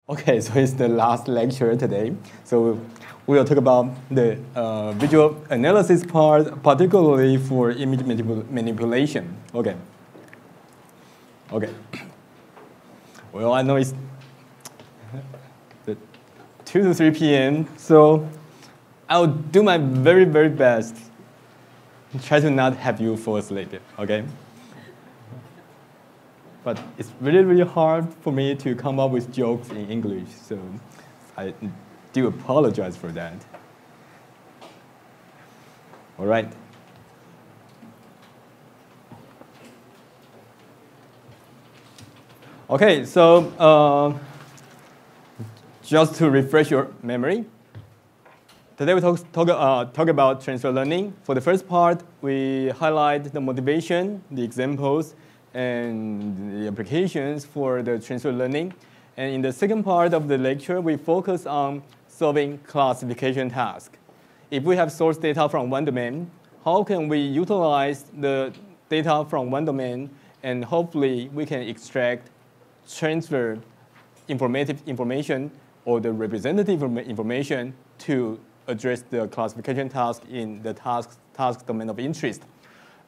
Okay, so it's the last lecture today. So we'll talk about the visual analysis part, particularly for image manipulation. Okay. Okay. Well, I know it's 2 to 3 p.m., so I'll do my very, very best. Try to not have you fall asleep, okay? But it's really, really hard for me to come up with jokes in English, so I do apologize for that. All right. Okay, so just to refresh your memory, today we talk about transfer learning. For the first part, we highlight the motivation, the examples, and the applications for the transfer learning. And in the second part of the lecture, we focus on solving classification tasks. If we have source data from one domain, how can we utilize the data from one domain, and hopefully we can extract, transfer informative information or the representative information to address the classification task in the task domain of interest.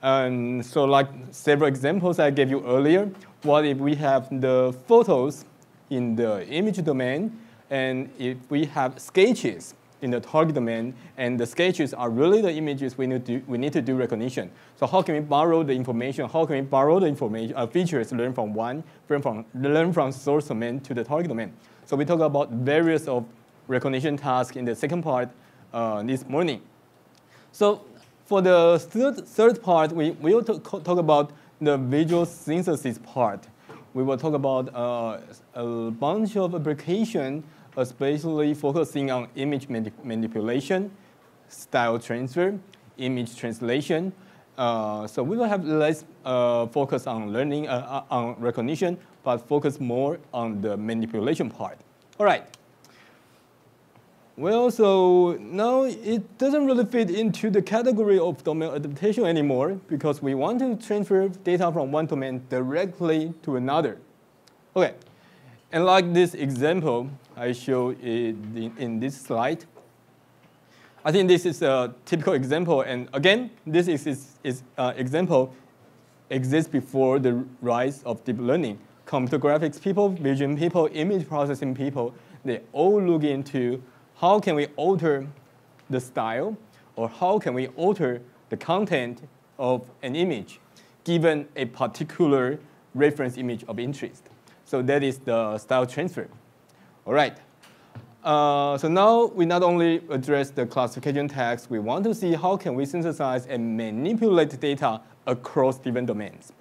So like several examples I gave you earlier, what if we have the photos in the image domain, and if we have sketches in the target domain, and the sketches are really the images we need to do recognition. So how can we borrow the information? How can we borrow the information features learn from source domain to the target domain? So we talk about various of recognition tasks in the second part this morning. So for the third part, we will talk about the visual synthesis part. We will talk about a bunch of applications, especially focusing on image manipulation, style transfer, image translation. So we will have less focus on learning, on recognition, but focus more on the manipulation part. All right. Well, so now it doesn't really fit into the category of domain adaptation anymore, because we want to transfer data from one domain directly to another. Okay, and like this example I showed in this slide, I think this is a typical example. And again, this example exists before the rise of deep learning. Computer graphics people, vision people, image processing people, they all look into how can we alter the style, or how can we alter the content of an image given a particular reference image of interest. So that is the style transfer. All right. So now we not only address the classification tags, we want to see how can we synthesize and manipulate data across different domains.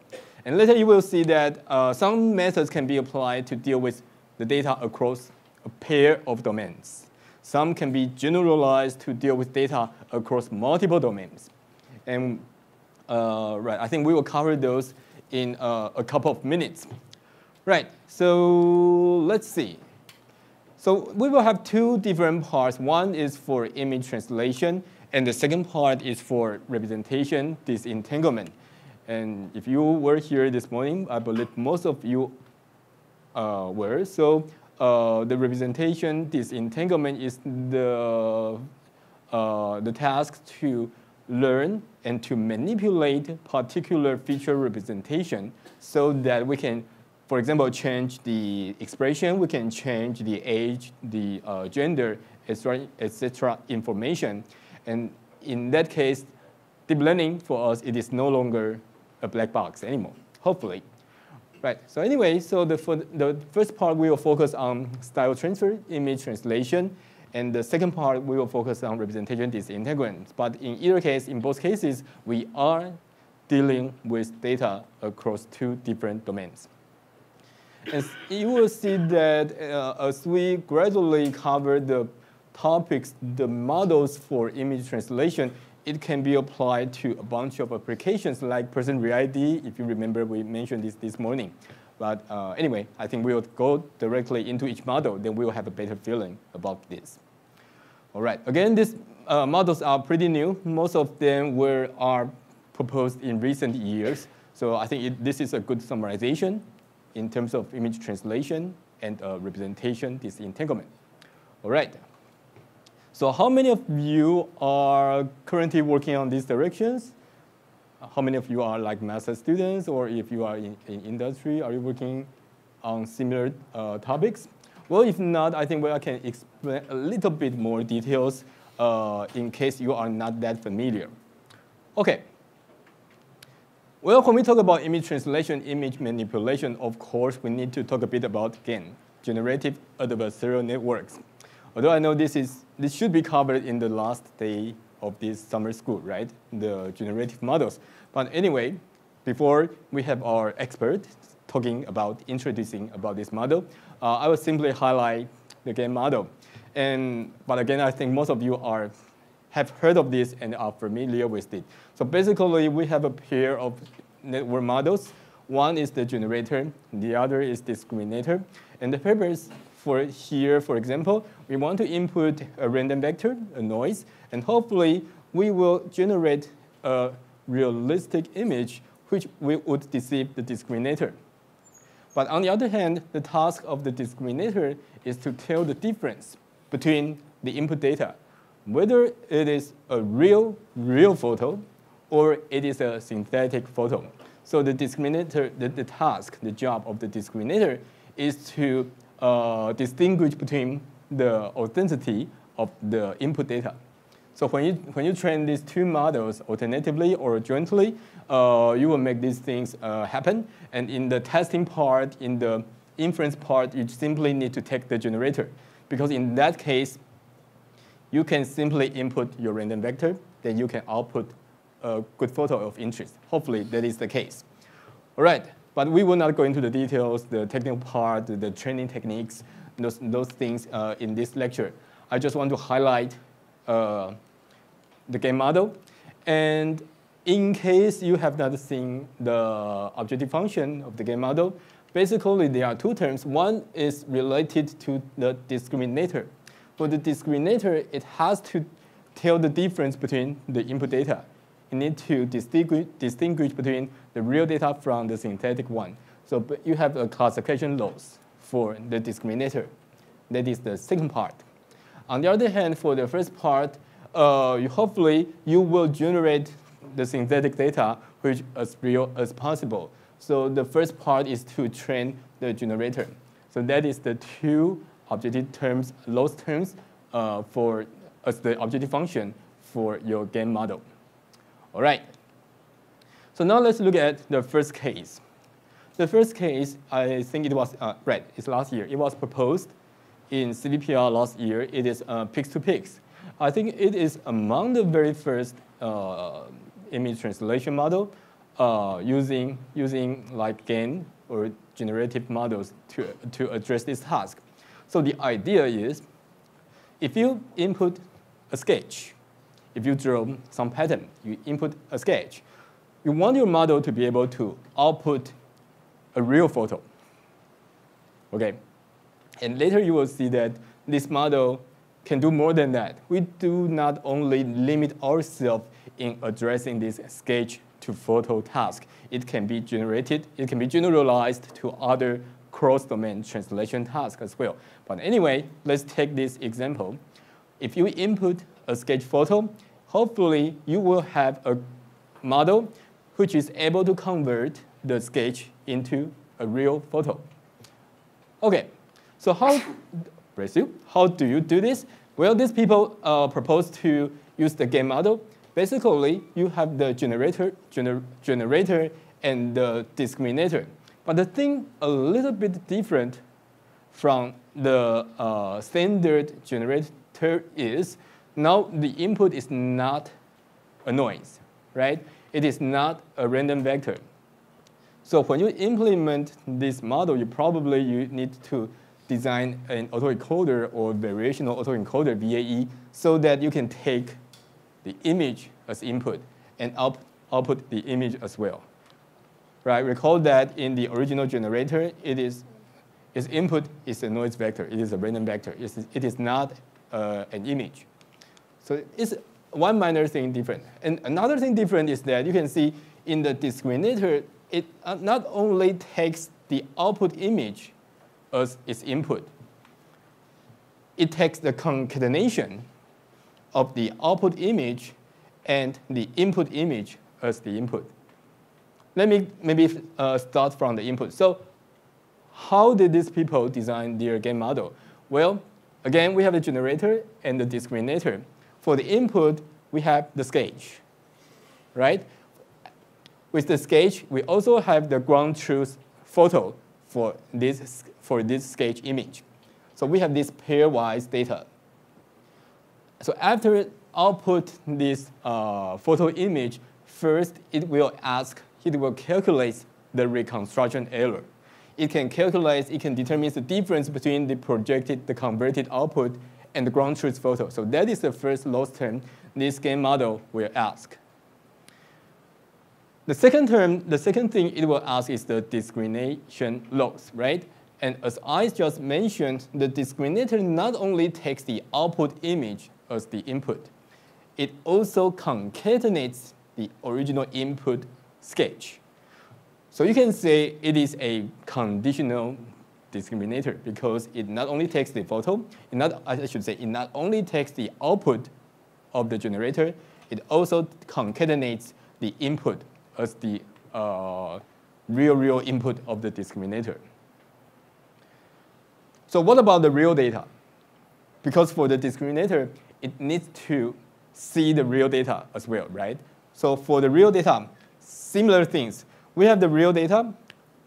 And later you will see that some methods can be applied to deal with the data across a pair of domains. Some can be generalized to deal with data across multiple domains. And right, I think we will cover those in a couple of minutes. Right, so let's see. So we will have two different parts. One is for image translation, and the second part is for representation disentanglement. And if you were here this morning, I believe most of you were. So the representation disentanglement is the task to learn and to manipulate particular feature representation so that we can, for example, change the expression, we can change the age, the gender, etc. information. And in that case, deep learning for us, it is no longer a black box anymore, hopefully. Right, so anyway, so for the first part, we will focus on style transfer, image translation, and the second part, we will focus on representation disentanglement. But in either case, in both cases, we are dealing with data across two different domains. And you will see that as we gradually cover the topics, the models for image translation, it can be applied to a bunch of applications like person re-ID. If you remember, we mentioned this morning. But anyway, I think we will go directly into each model, then we will have a better feeling about this. All right, again, these models are pretty new. Most of them are proposed in recent years. So I think this is a good summarization in terms of image translation and representation disentanglement. All right. So how many of you are currently working on these directions? How many of you are like master students, or if you are in industry, are you working on similar topics? Well, if not, I think I can explain a little bit more details in case you are not that familiar. Okay. Well, when we talk about image translation, image manipulation, of course, we need to talk a bit about, again, generative adversarial networks. Although I know this should be covered in the last day of this summer school, right? The generative models. But anyway, before we have our expert talking about, introducing about this model, I will simply highlight the GAN model. But again, I think most of you have heard of this and are familiar with it. So basically, we have a pair of network models. One is the generator, the other is discriminator. And the purpose for here, for example, we want to input a random vector, a noise, and hopefully we will generate a realistic image which would deceive the discriminator. But on the other hand, the task of the discriminator is to tell the difference between the input data, whether it is a real photo or it is a synthetic photo. So the discriminator, the task, the job of the discriminator is to distinguish between the authenticity of the input data. So when you train these two models alternatively or jointly, you will make these things happen. And in the testing part, in the inference part, you simply need to take the generator. Because in that case, you can simply input your random vector, then you can output a good photo of interest. Hopefully, that is the case. All right, but we will not go into the details, the technical part, the training techniques, those things in this lecture. I just want to highlight the GAN model. And in case you have not seen the objective function of the GAN model, basically there are two terms. One is related to the discriminator. For the discriminator, it has to tell the difference between the input data. You need to distinguish between the real data from the synthetic one. So you have a classification loss for the discriminator. That is the second part. On the other hand, for the first part, hopefully you will generate the synthetic data which as real as possible. So the first part is to train the generator. So that is the two objective terms, loss terms as the objective function for your GAN model. All right. So now let's look at the first case. The first case, I think it was, it's last year. It was proposed in CVPR last year. It is pix-to-pix. I think it is among the very first image translation model using like GAN or generative models to address this task. So the idea is, if you input a sketch, if you draw some pattern, you input a sketch, you want your model to be able to output a real photo. Okay? And later you will see that this model can do more than that. We do not only limit ourselves in addressing this sketch to photo task. It can be generated, it can be generalized to other cross-domain translation tasks as well. But anyway, let's take this example. If you input a sketch photo, hopefully you will have a model which is able to convert the sketch into a real photo. Okay, so how do you do this? Well, these people propose to use the GAN model. Basically, you have the generator and the discriminator. But the thing a little bit different from the standard generator is now the input is not a noise, right? It is not a random vector. So when you implement this model, you need to design an autoencoder or variational autoencoder, VAE, so that you can take the image as input and output the image as well. Right? Recall that in the original generator, its input is a noise vector. It is a random vector. It is not an image. So it's one minor thing different. And another thing different is that you can see in the discriminator, it not only takes the output image as its input. It takes the concatenation of the output image and the input image as the input. Let me maybe start from the input. So how did these people design their game model? Well, again, we have the generator and the discriminator. For the input, we have the sketch, right? With the sketch, we also have the ground truth photo for this sketch image. So we have this pairwise data. So after output this photo image, first it will calculate the reconstruction error. It can determine the difference between the converted output and the ground truth photo. So that is the first loss term this game model will ask. The second thing it will ask is the discrimination loss, right? And as I just mentioned, the discriminator not only takes the output image as the input, it also concatenates the original input sketch. So you can say it is a conditional discriminator because it not only takes the photo, it not only takes the output of the generator, it also concatenates the input as the real input of the discriminator. So what about the real data? Because for the discriminator, it needs to see the real data as well, right? So for the real data, similar things. We have the real data.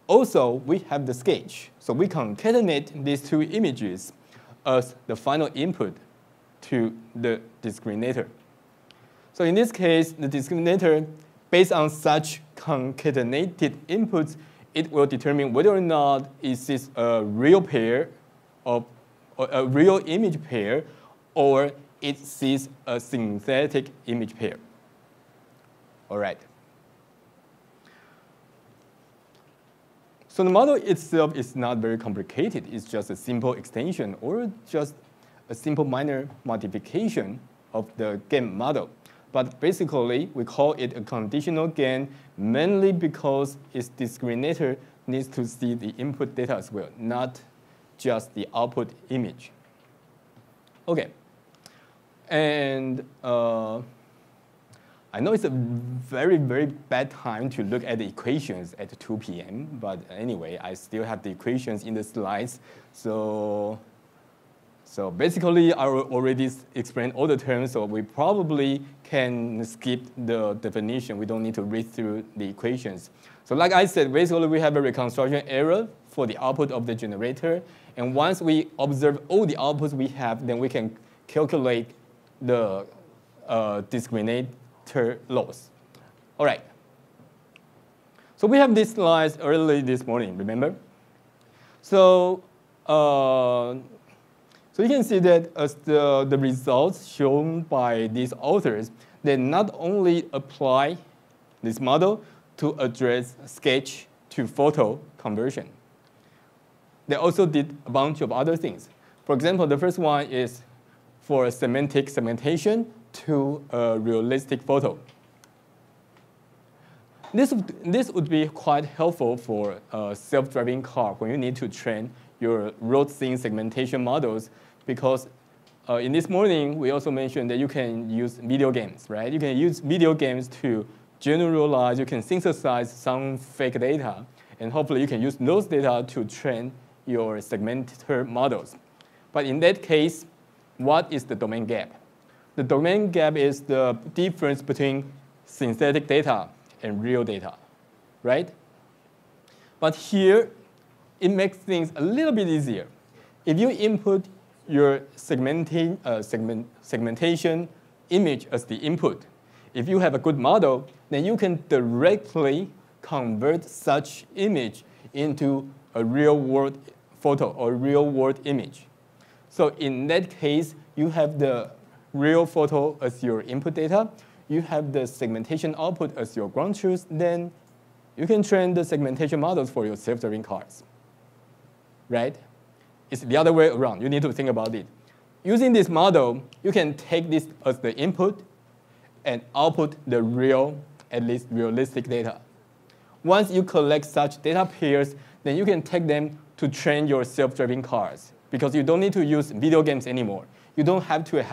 Also, we have the sketch. So we concatenate these two images as the final input to the discriminator. So in this case, the discriminator, based on such concatenated inputs, it will determine whether or not is this a real pair of a real image pair, or it sees a synthetic image pair. All right. So the model itself is not very complicated. It's just a simple extension or just a simple minor modification of the game model. But basically, we call it a conditional game mainly because its discriminator needs to see the input data as well, not just the output image. OK. And I know it's a very, very bad time to look at the equations at 2 p.m. But anyway, I still have the equations in the slides. So basically, I already explained all the terms, so we probably can skip the definition. We don't need to read through the equations. So like I said, basically, we have a reconstruction error for the output of the generator. And once we observe all the outputs we have, then we can calculate the discriminator loss. All right. So we have these slides early this morning, remember? So you can see that as the results shown by these authors, they not only apply this model to address sketch to photo conversion. They also did a bunch of other things. For example, the first one is for semantic segmentation to a realistic photo. This would be quite helpful for a self-driving car when you need to train your road scene segmentation models, because in this morning, we also mentioned that you can use video games, right? You can use video games to generalize, you can synthesize some fake data, and hopefully you can use those data to train your segmenter models. But in that case, what is the domain gap? The domain gap is the difference between synthetic data and real data, right? But here, it makes things a little bit easier. If you input your segmentation image as the input, if you have a good model, then you can directly convert such image into a real-world photo or real-world image. So in that case, you have the real photo as your input data. You have the segmentation output as your ground truth. Then you can train the segmentation models for your self-driving cars, right? It's the other way around. You need to think about it. Using this model, you can take this as the input and output the real, at least realistic data. Once you collect such data pairs, then you can take them to train your self-driving cars because you don't need to use video games anymore. You don't have to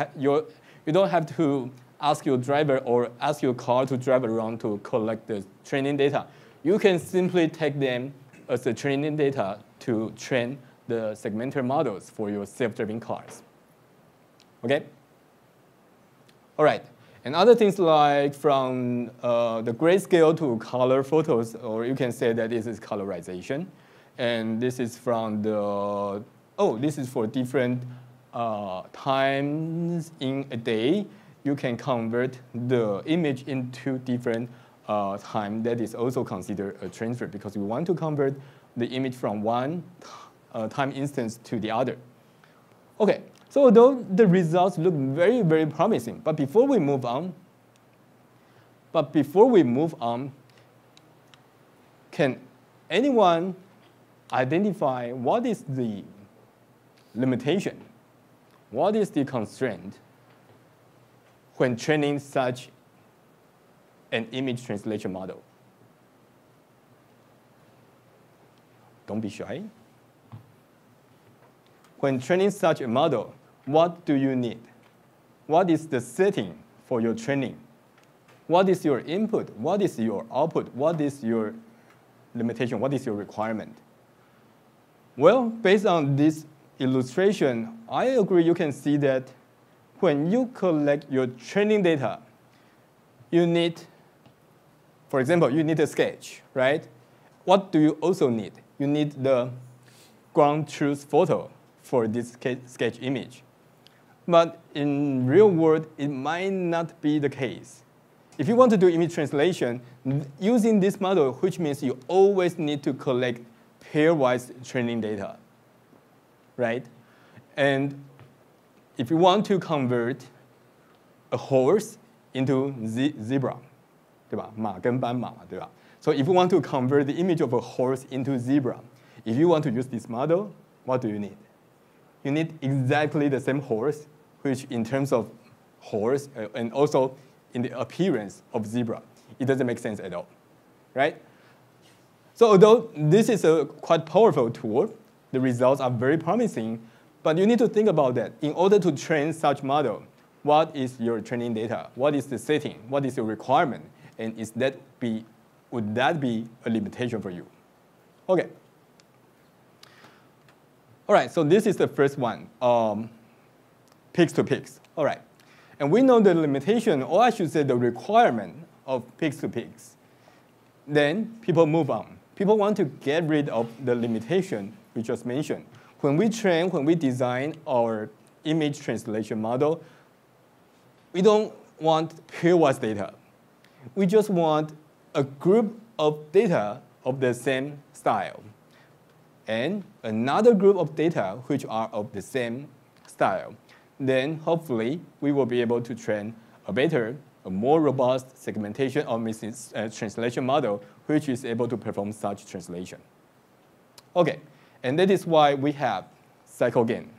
ask your driver or ask your car to drive around to collect the training data. You can simply take them as the training data to train the segmented models for your self-driving cars. Okay? All right. And other things like from the grayscale to color photos, or you can say that this is colorization. And this is from the, this is for different times in a day. You can convert the image into different time. That is also considered a transfer because we want to convert the image from one time instance to the other. Okay. So although the results look very, very promising, but before we move on, can anyone identify what is the limitation? What is the constraint when training such an image translation model? Don't be shy. When training such a model, what do you need? What is the setting for your training? What is your input? What is your output? What is your limitation? What is your requirement? Well, based on this illustration, I agree you can see that when you collect your training data, you need, for example, you need a sketch, right? What do you also need? You need the ground truth photo for this sketch image. But in real world, it might not be the case. If you want to do image translation, using this model, which means you always need to collect pairwise training data, right? And if you want to convert a horse into zebra, 对吧？马跟斑马嘛，对吧？ So if you want to convert the image of a horse into zebra, if you want to use this model, what do you need? You need exactly the same horse, which in terms of horse and also in the appearance of zebra, it doesn't make sense at all, right? So although this is a quite powerful tool, the results are very promising, but you need to think about that. In order to train such model, what is your training data? What is the setting? What is your requirement? And would that be a limitation for you? Okay. All right, so this is the first one, pics to pics. All right, and we know the limitation, or I should say the requirement of pics to pics. Then people move on. People want to get rid of the limitation we just mentioned. When we design our image translation model, we don't want pairwise data. We just want a group of data of the same style and another group of data which are of the same style. Then hopefully we will be able to train a better, a more robust segmentation or translation model which is able to perform such translation. Okay, and that is why we have cycle gain.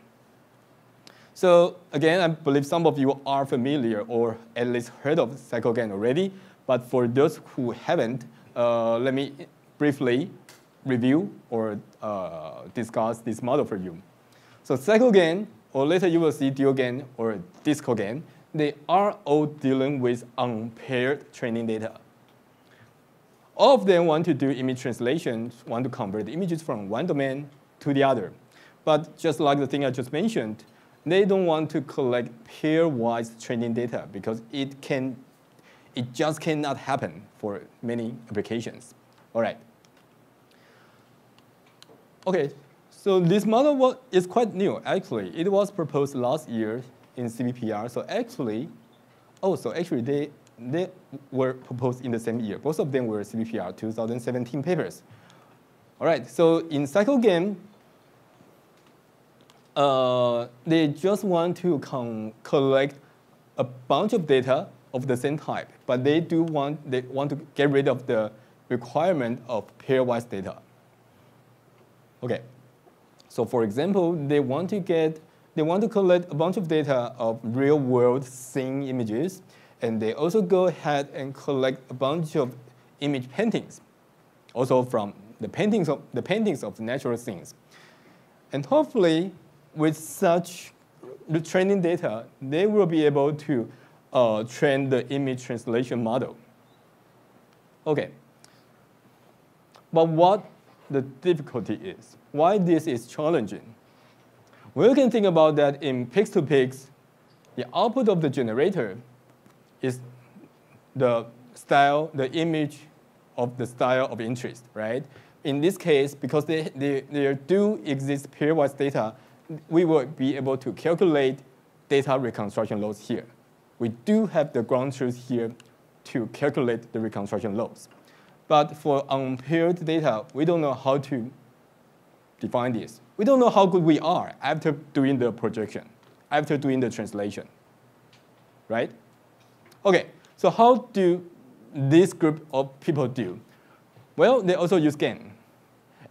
So again, I believe some of you are familiar or at least heard of cycle gain already, but for those who haven't, let me briefly review or discuss this model for you. So cycle gain, or later you will see dual gain or disco gain, they are all dealing with unpaired training data. All of them want to do image translation, want to convert the images from one domain to the other. But just like the thing I just mentioned, they don't want to collect pairwise training data because it just cannot happen for many applications. All right. Okay, so this model is quite new, actually. It was proposed last year in CVPR. So actually, they were proposed in the same year. Both of them were CVPR 2017 papers. All right, so in cycle gain, they just want to collect a bunch of data of the same type, but they want to get rid of the requirement of pairwise data. Okay, so for example, they want to collect a bunch of data of real-world scene images, and they also go ahead and collect a bunch of image paintings, also from the paintings of natural scenes. And hopefully, with such training data, they will be able to train the image translation model. Okay. But what the difficulty is, why this is challenging? We can think about that in pics-to-pics, the output of the generator is the style, the image of the style of interest, right? In this case, because there do exist pairwise data, we will be able to calculate data reconstruction loss here. We do have the ground truth here to calculate the reconstruction loss. But for unpaired data, we don't know how to define this. We don't know how good we are after doing the projection, after doing the translation, right? Okay, so how do this group of people do? Well, they also use GAN.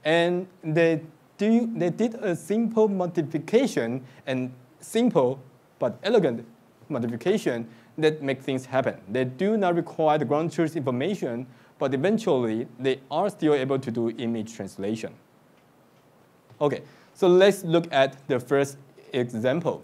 And they did a simple modification, and simple but elegant modification that make things happen. They do not require the ground truth information, but eventually they are still able to do image translation. Okay, so let's look at the first example.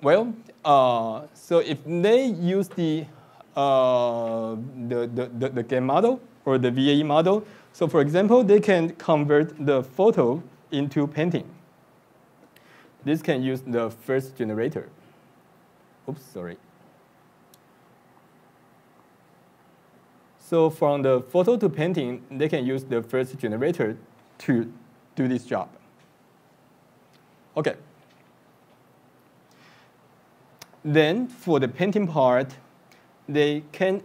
Well, so if they use the GAN model or the VAE model, so for example, they can convert the photo into painting. This can use the first generator. Oops, sorry. So from the photo to painting, they can use the first generator to do this job. Okay. Then for the painting part, they can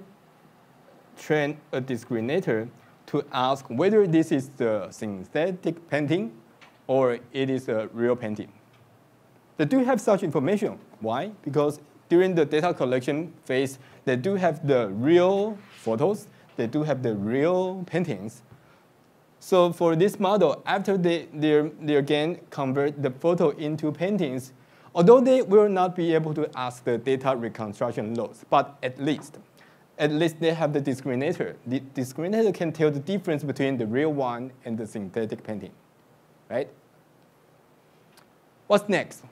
train a discriminator to ask whether this is the synthetic painting or it is a real painting. They do have such information. Why? Because during the data collection phase, they do have the real photos, they do have the real paintings. So for this model, after they again convert the photo into paintings, although they will not be able to ask the data reconstruction loss, but at least they have the discriminator. The discriminator can tell the difference between the real one and the synthetic painting, right? What's next?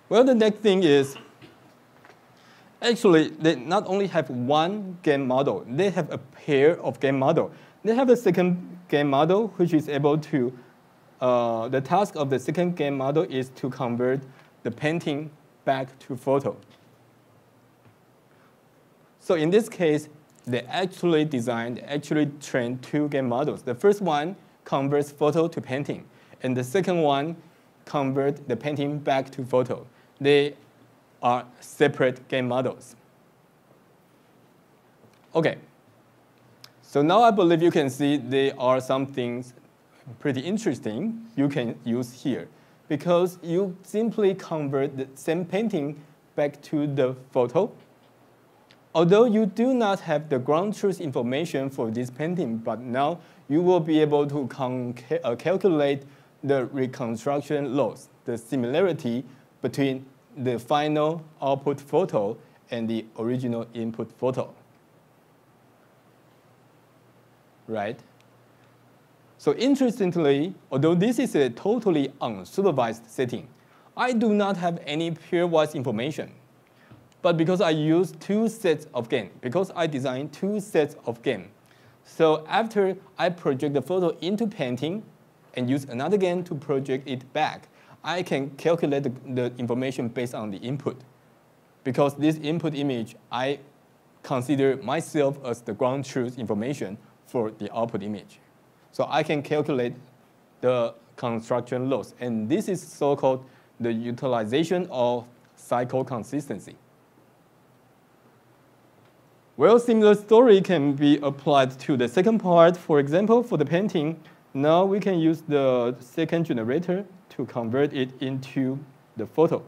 Well, the next thing is, actually, they not only have one GAN model, they have a pair of GAN model. They have a second GAN model, which is able to, the task of the second GAN model is to convert the painting back to photo. So in this case, they actually trained two GAN models. The first one converts photo to painting, and the second one converts the painting back to photo. They are separate GAN models. Okay. So now I believe you can see there are some things pretty interesting you can use here, because you simply convert the same painting back to the photo. Although you do not have the ground truth information for this painting, but now you will be able to calculate the reconstruction loss, the similarity between the final output photo and the original input photo. Right? So interestingly, although this is a totally unsupervised setting, I do not have any pairwise information. But because I use two sets of GAN, because I designed two sets of GAN, so after I project the photo into painting and use another GAN to project it back, I can calculate the information based on the input. Because this input image, I consider myself as the ground truth information for the output image. So I can calculate the construction loss. And this is so-called the utilization of cycle consistency. Well, similar story can be applied to the second part. For example, for the painting, now we can use the second generator to convert it into the photo.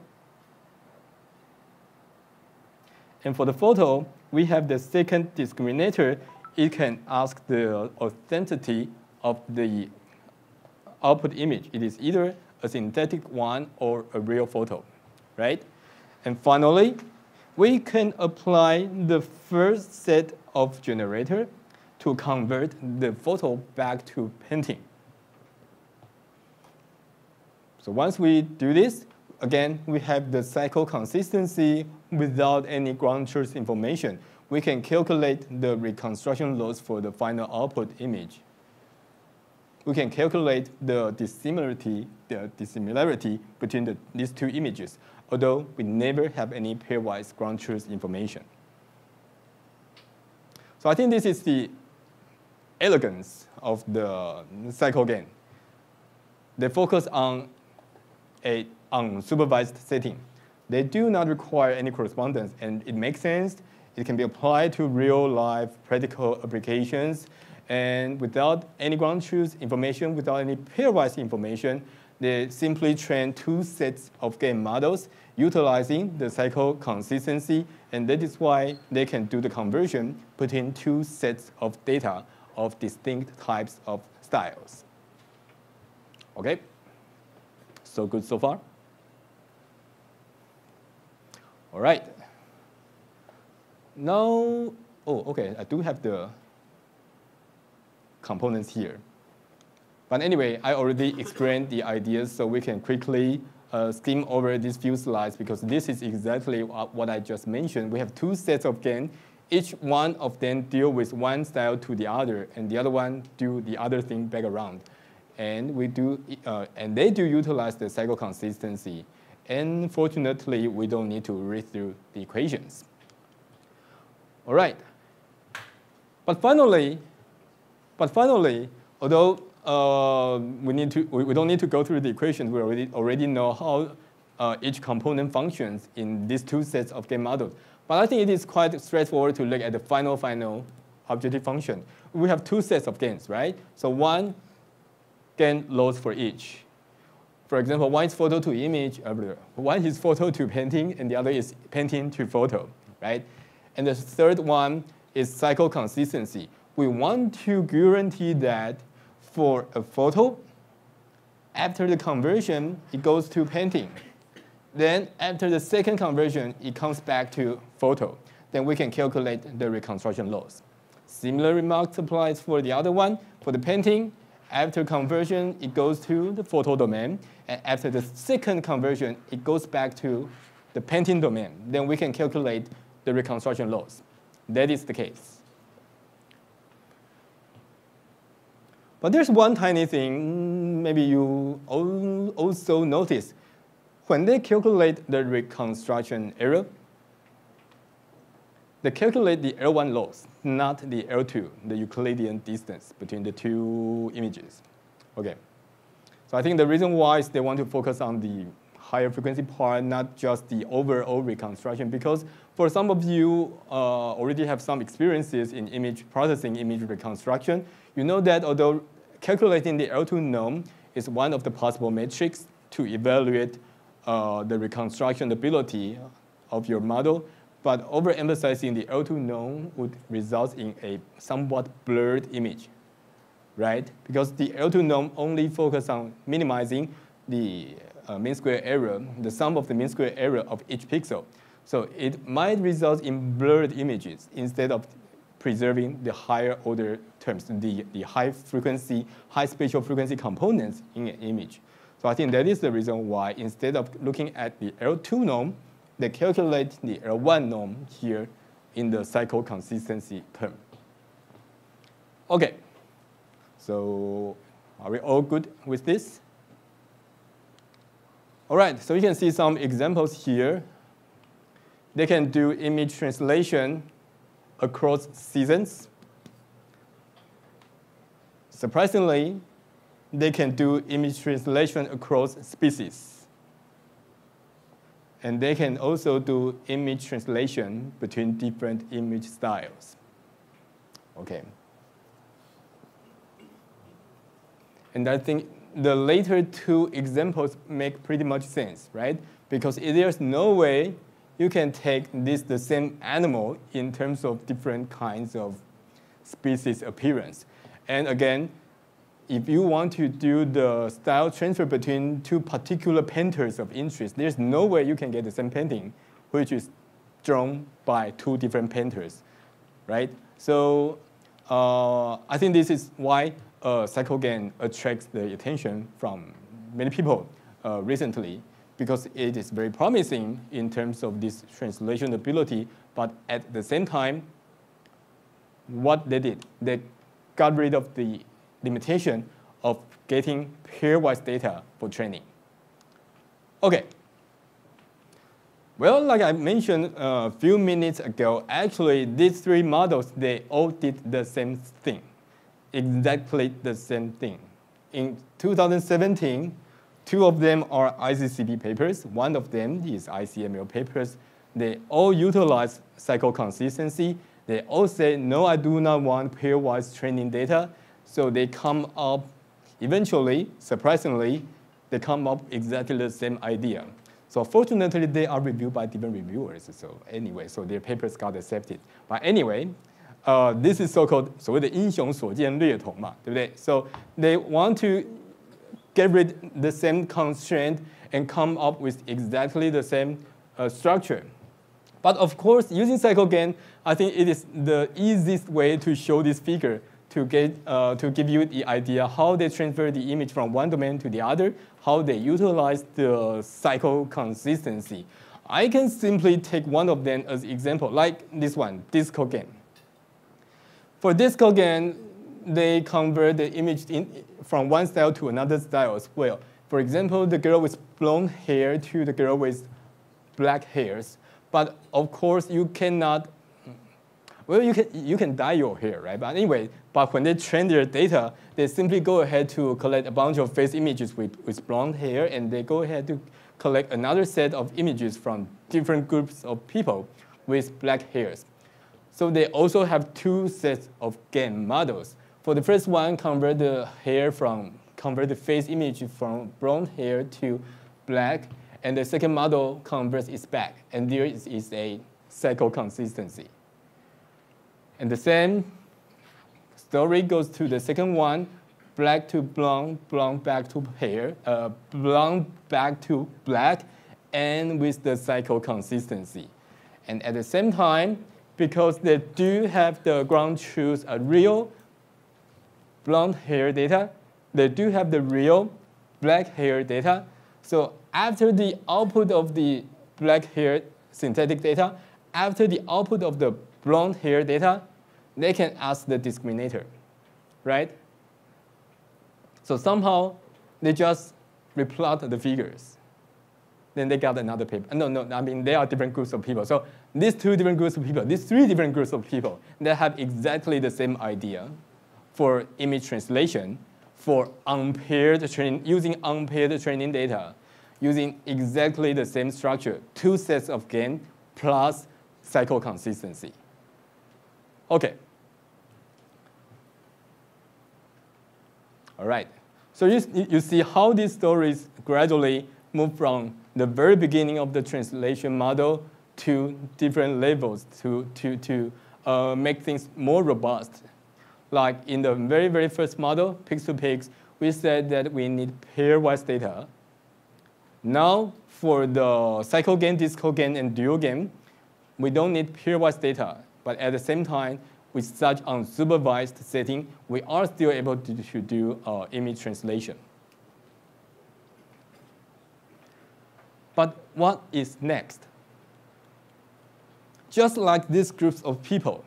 And for the photo, we have the second discriminator. It can ask the authenticity of the output image. It is either a synthetic one or a real photo, right? And finally, we can apply the first set of generator to convert the photo back to painting. So once we do this, again, we have the cycle consistency without any ground truth information. We can calculate the reconstruction loss for the final output image. We can calculate the dissimilarity between these two images, although we never have any pairwise ground truth information. So I think this is the elegance of the cycle gain. They focus on a unsupervised setting. They do not require any correspondence, and it makes sense. It can be applied to real-life practical applications, and without any ground truth information, without any pairwise information, they simply train two sets of gain models utilizing the cycle consistency, and that is why they can do the conversion between two sets of data of distinct types of styles. Okay, so good so far? All right. Now, okay, I do have the components here. But anyway, I already explained the ideas, so we can quickly skim over these few slides because this is exactly what I just mentioned. We have two sets of gain. Each one of them deal with one style to the other, and the other one do the other thing back around. And they do utilize the cycle consistency. And fortunately, we don't need to read through the equations. All right. But finally, although we don't need to go through the equations, we already know how each component functions in these two sets of gain models. But I think it is quite straightforward to look at the final objective function. We have two sets of gains, right? So one gain loss for each. For example, one is photo to image, one is photo to painting, and the other is painting to photo, right? And the third one is cycle consistency. We want to guarantee that for a photo, after the conversion, it goes to painting. Then after the second conversion, it comes back to photo. Then we can calculate the reconstruction loss. Similar remarks applies for the other one. For the painting, after conversion, it goes to the photo domain. And after the second conversion, it goes back to the painting domain. Then we can calculate the reconstruction loss. That is the case. But there's one tiny thing maybe you also notice. When they calculate the reconstruction error, they calculate the L1 loss, not the L2, the Euclidean distance between the two images. Okay. So I think the reason why is they want to focus on the higher frequency part, not just the overall reconstruction, because for some of you already have some experiences in image processing, image reconstruction. You know that although calculating the L2 norm is one of the possible metrics to evaluate the reconstruction ability of your model, but overemphasizing the L2 norm would result in a somewhat blurred image, right? Because the L2 norm only focuses on minimizing the mean square error, the sum of the mean square error of each pixel. So it might result in blurred images instead of preserving the higher order terms, the high frequency, high spatial frequency components in an image. So I think that is the reason why instead of looking at the L2 norm, they calculate the L1 norm here in the cycle consistency term. Okay, so are we all good with this? All right, so you can see some examples here. They can do image translation across seasons. Surprisingly, they can do image translation across species. And they can also do image translation between different image styles. Okay. And I think the later two examples make pretty much sense, right? Because there's no way you can take the same animal in terms of different kinds of species appearance. And again, if you want to do the style transfer between two particular painters of interest, there's no way you can get the same painting, which is drawn by two different painters, right? So I think this is why cycle gain attracts the attention from many people recently because it is very promising in terms of this translation ability, but at the same time, what they did, they got rid of the limitation of getting pairwise data for training. Okay. Well, like I mentioned a few minutes ago, actually these three models, they all did the same thing, exactly the same thing. In 2017, two of them are ICCP papers. One of them is ICML papers. They all utilize cycle consistency. They all say, no, I do not want pairwise training data. So they come up, eventually, surprisingly, they come up exactly the same idea. So fortunately, they are reviewed by different reviewers. So anyway, so their papers got accepted. But anyway, this is so-called 所谓的英雄所见略同嘛，对不对? So they want to get rid the same constraint and come up with exactly the same structure. But of course, using cycle gain, I think it is the easiest way to show this figure to give you the idea how they transfer the image from one domain to the other, how they utilize the cycle consistency. I can simply take one of them as example, like this one, disco gain. For disco gain, they convert the image from one style to another style as well. For example, the girl with blonde hair to the girl with black hairs. But of course, you cannot, well, you can dye your hair, right? But anyway, but when they train their data, they simply go ahead to collect a bunch of face images with blonde hair, and they go ahead to collect another set of images from different groups of people with black hairs. So they also have two sets of gain models. For the first one, convert the face image from blonde hair to black, and the second model converts it back, and there is a cycle consistency. And the same story goes to the second one, black to blonde, blonde back to hair, blonde back to black, and with the cycle consistency. And at the same time, because they do have the ground truth, real blonde hair data, they do have the real black hair data. So after the output of the black hair synthetic data, after the output of the blonde hair data, they can ask the discriminator, right? So somehow they just replot the figures. Then they got another paper. No, I mean, there are different groups of people. So these two different groups of people, these three different groups of people, they have exactly the same idea for image translation, for unpaired training, using unpaired training data, using exactly the same structure, two sets of gain plus cycle consistency. Okay. All right. So you see how these stories gradually move from the very beginning of the translation model to different levels to make things more robust. Like in the very, very first model, pigs-to-pigs, we said that we need pairwise data. Now, for the cycle gain, disco gain, and dual gain, we don't need pairwise data. But at the same time, with such unsupervised setting, we are still able to do image translation. But what is next? Just like these groups of people,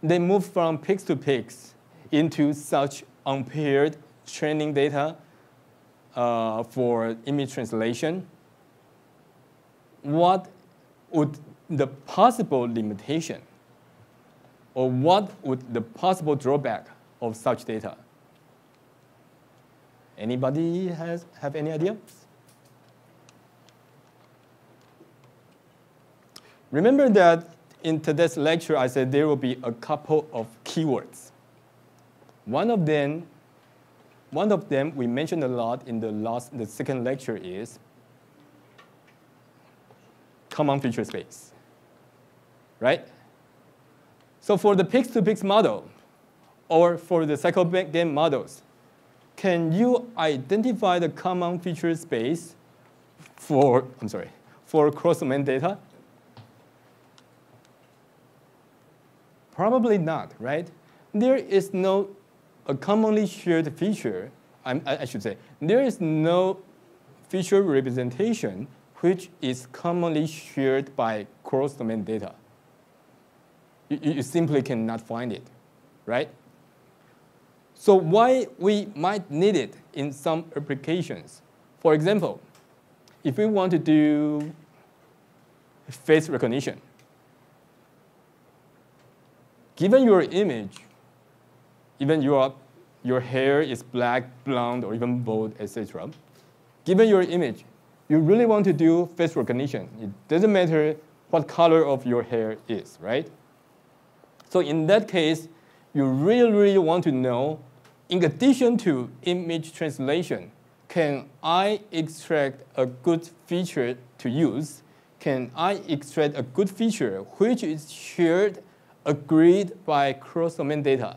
they move from pigs to pigs into such unpaired training data for image translation. What would the possible limitation, or what would the possible drawback of such data? Anybody have any idea? Remember that in today's lecture, I said there will be a couple of keywords. One of them we mentioned a lot in the second lecture is common feature space, right? So for the pigs-to-pigs model, or for the cycle gain models, can you identify the common feature space for cross-domain data? Probably not, right? There is a commonly shared feature. I should say, there is no feature representation which is commonly shared by cross-domain data. You simply cannot find it, right? So why we might need it in some applications? For example, if we want to do face recognition, given your image, even your hair is black, blonde, or even bald, etc. Given your image, you really want to do face recognition. It doesn't matter what color of your hair is, right? So in that case, you really want to know, in addition to image translation, can I extract a good feature to use? Can I extract a good feature which is shared, agreed by cross-domain data?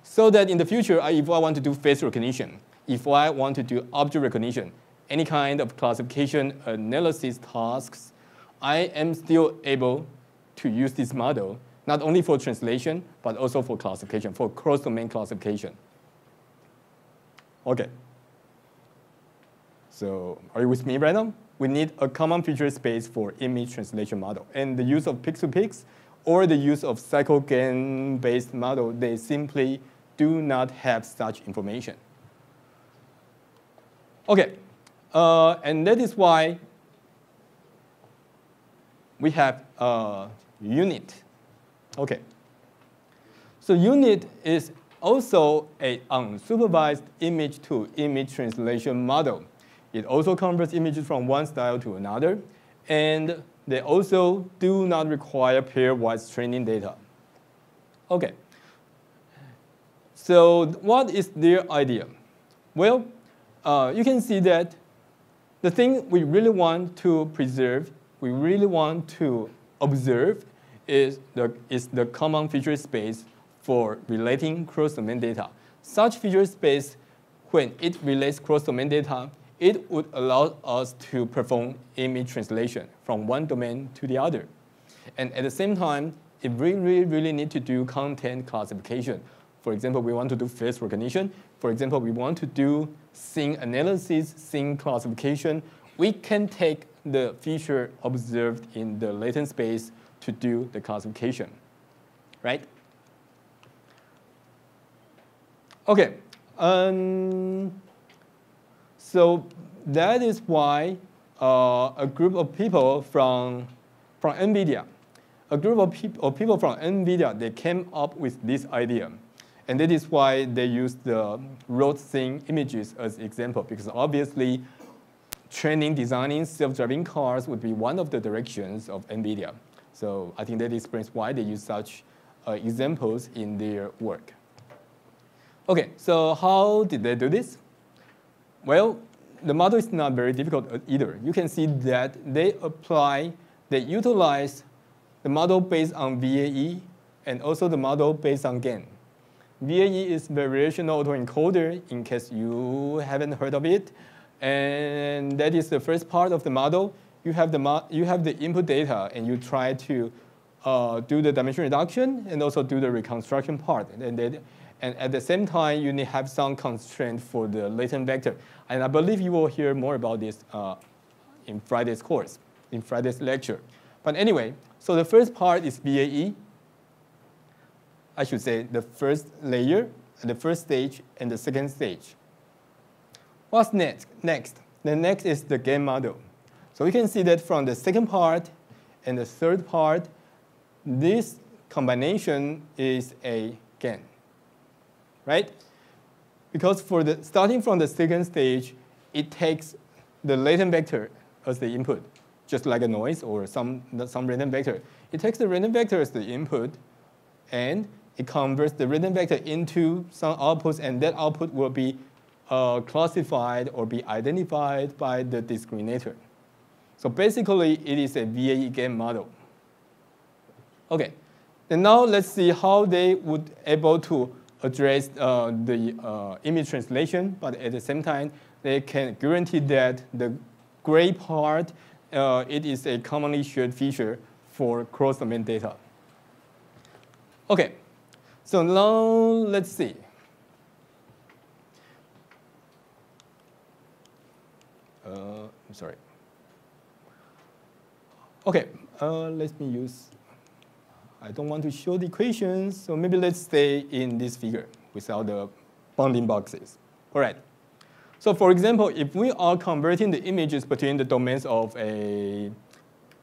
So that in the future, if I want to do face recognition, if I want to do object recognition, any kind of classification analysis tasks, I am still able to use this model, not only for translation, but also for classification, for cross-domain classification. Okay. So are you with me right now? We need a common feature space for image translation model. And the use of pix-to-pix or the use of cycle-gain-based model, they simply do not have such information. Okay, and that is why we have UNIT. Okay, so UNIT is also an unsupervised image-to-image translation model. It also converts images from one style to another, and they also do not require pairwise training data. Okay, so what is their idea? Well, you can see that the thing we really want to preserve, we really want to observe is the common feature space for relating cross-domain data. Such feature space, when it relates cross-domain data, it would allow us to perform image translation from one domain to the other. And at the same time, if we really need to do content classification, for example, we want to do face recognition, for example, we want to do scene analysis, scene classification, we can take the feature observed in the latent space to do the classification, right? Okay, so that is why a group of people from NVIDIA, they came up with this idea. And that is why they use the road scene images as example, because obviously training, designing self-driving cars would be one of the directions of NVIDIA. So I think that explains why they use such examples in their work. Okay, so how did they do this? Well, the model is not very difficult either. You can see that they utilize the model based on VAE and also the model based on GAN. VAE is variational autoencoder, in case you haven't heard of it. And that is the first part of the model. You have the input data, and you try to do the dimension reduction and also do the reconstruction part. And at the same time, you need to have some constraint for the latent vector. And I believe you will hear more about this in Friday's course, in Friday's lecture. But anyway, so the first part is VAE. I should say the first layer, the first stage, and the second stage. What's next? The next is the GAN model. So you can see that from the second part and the third part, this combination is a GAN, right? Because starting from the second stage, it takes the latent vector as the input, just like a noise or some random vector. It takes the random vector as the input, and it converts the random vector into some outputs, and that output will be classified or be identified by the discriminator. So basically, it is a VAE GAN model. Okay, and now let's see how they would able to address the image translation, but at the same time, they can guarantee that the gray part, it is a commonly shared feature for cross-domain data. Okay, so now let's see. I'm sorry. Okay, let me use, I don't want to show the equations, so maybe let's stay in this figure without the bounding boxes. All right. So for example, if we are converting the images between the domains of a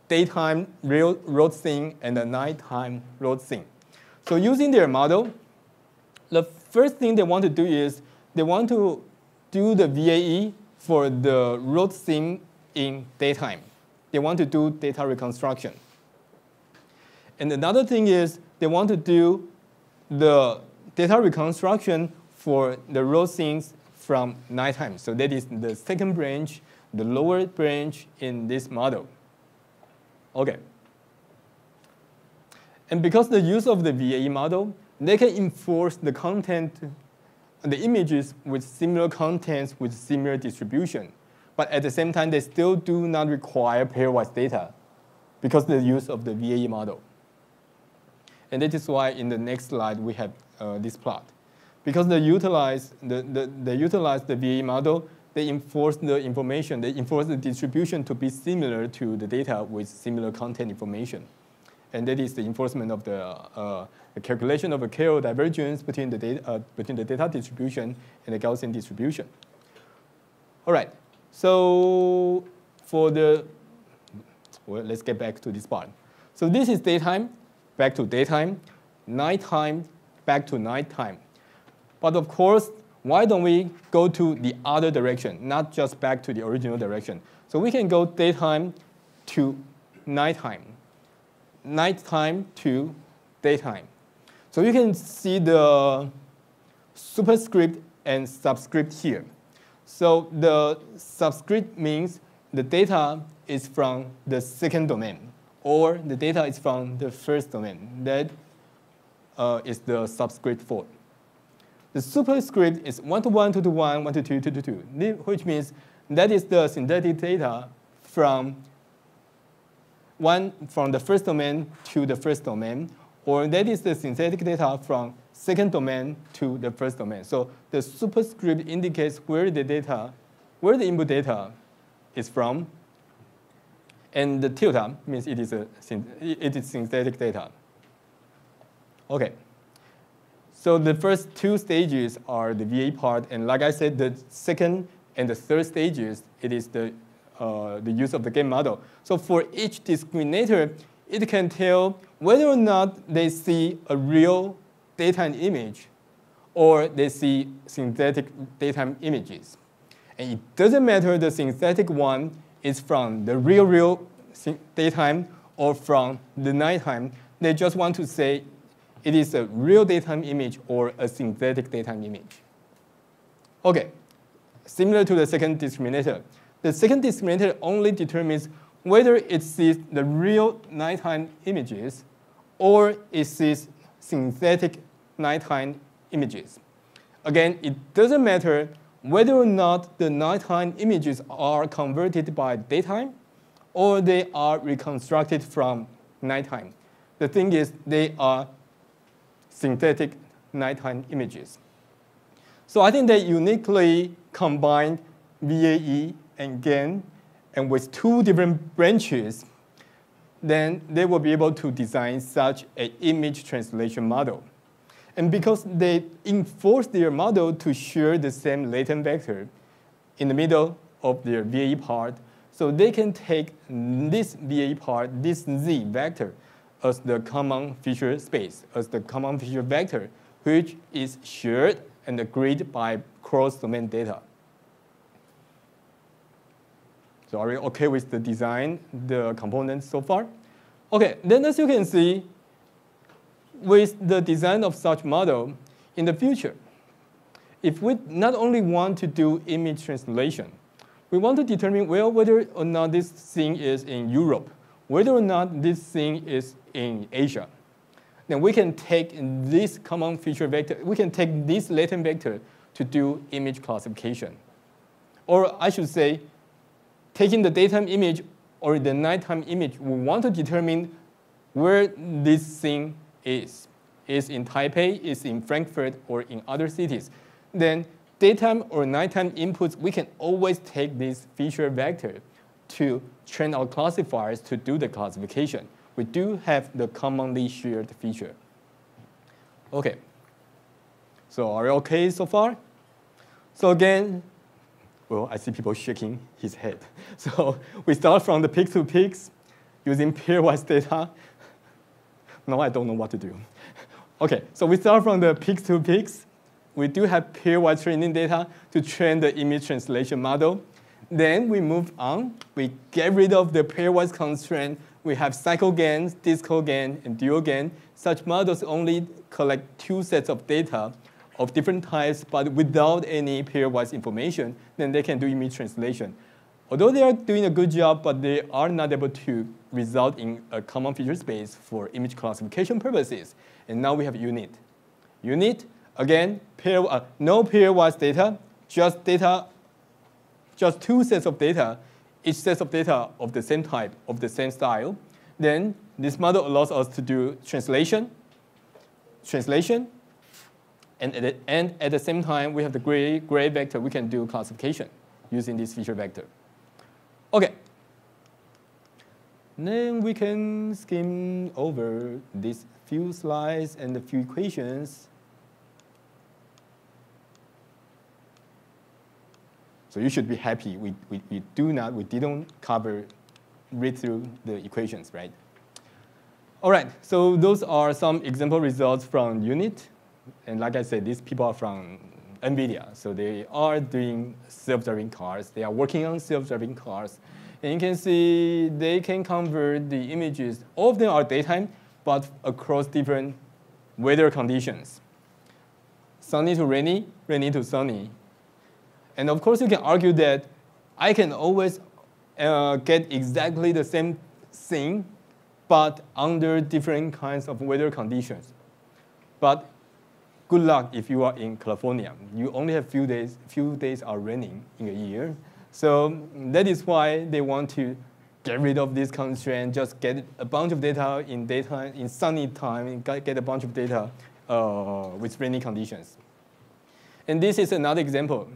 daytime real road scene and a nighttime road scene. So using their model, the first thing they want to do is they want to do the VAE for the road scene in daytime. They want to do data reconstruction. And another thing is they want to do the data reconstruction for the road scenes from nighttime. So that is the second branch, the lower branch in this model. Okay. And because the use of the VAE model, they can enforce the content, the images with similar contents with similar distribution. But at the same time, they still do not require pairwise data because of the use of the VAE model. And that is why in the next slide we have this plot. Because they utilize the VAE model, they enforce the information, they enforce the distribution to be similar to the data with similar content information. And that is the enforcement of the calculation of a KO divergence between the data distribution and the Gaussian distribution. All right, so for the, well, let's get back to this part. So this is daytime, back to daytime, nighttime, back to nighttime. But of course, why don't we go to the other direction, not just back to the original direction? So we can go daytime to nighttime, nighttime to daytime. So you can see the superscript and subscript here. So the subscript means the data is from the second domain, or the data is from the first domain. That is the subscript for. The superscript is 1 to 1, 2 to 1, 1 to 2, 2 to 2, which means that is the synthetic data from the first domain to the first domain, or that is the synthetic data from second domain to the first domain. So the superscript indicates where the input data is from, and the tilde means it is synthetic data. Okay. So the first two stages are the VA part, and like I said, the second and the third stages, it is the use of the game model. So for each discriminator, it can tell whether or not they see a real daytime image or they see synthetic daytime images. And it doesn't matter the synthetic one is from the real daytime or from the nighttime. They just want to say it is a real daytime image or a synthetic daytime image. Okay, similar to the second discriminator. The second discriminator only determines whether it sees the real nighttime images or it sees synthetic nighttime images. Again, it doesn't matter whether or not the nighttime images are converted by daytime or they are reconstructed from nighttime. The thing is, they are synthetic nighttime images. So I think they uniquely combined VAE and GAN, and with two different branches, then they will be able to design such an image translation model. And because they enforce their model to share the same latent vector in the middle of their VAE part, so they can take this VAE part, this Z vector, as the common feature space, as the common feature vector, which is shared and agreed by cross-domain data. So are we okay with the design, the components so far? Okay, then as you can see, with the design of such model, in the future, if we not only want to do image translation, we want to determine, well, whether or not this thing is in Europe, whether or not this thing is in Asia. Then we can take this common feature vector, we can take this latent vector to do image classification. Or I should say, taking the daytime image or the nighttime image, we want to determine where this thing is in Taipei, is in Frankfurt, or in other cities. Then daytime or nighttime inputs, we can always take this feature vector to train our classifiers to do the classification. We do have the commonly shared feature. Okay. So are you okay so far? So again, well, I see people shaking his head. So we start from the peak-to-peaks using pairwise data. Now I don't know what to do. Okay, so we start from the peak-to-peaks. We do have pairwise training data to train the image translation model. Then we move on. We get rid of the pairwise constraint. We have cycle gain, discal gain, and dual gain. Such models only collect 2 sets of data of different types, but without any pairwise information. Then they can do image translation. Although they are doing a good job, but they are not able to result in a common feature space for image classification purposes. And now we have unit. Unit, again, no pairwise data, just 2 sets of data, each set of data of the same type, of the same style. Then this model allows us to do translation, and at the same time, we have the gray vector. We can do classification using this feature vector. Okay. Then we can skim over these few slides and a few equations. So you should be happy. We didn't read through the equations, right? All right, so those are some example results from unit. And like I said, these people are from NVIDIA. So they are doing self-driving cars. They are working on self-driving cars. And you can see they can convert the images. All of them are daytime, but across different weather conditions. Sunny to rainy, rainy to sunny. And of course, you can argue that I can always get exactly the same thing, but under different kinds of weather conditions. But good luck if you are in California. You only have few days are raining in a year. So that is why they want to get rid of this constraint, just get a bunch of data in daytime, in sunny time, and get a bunch of data with rainy conditions. And this is another example.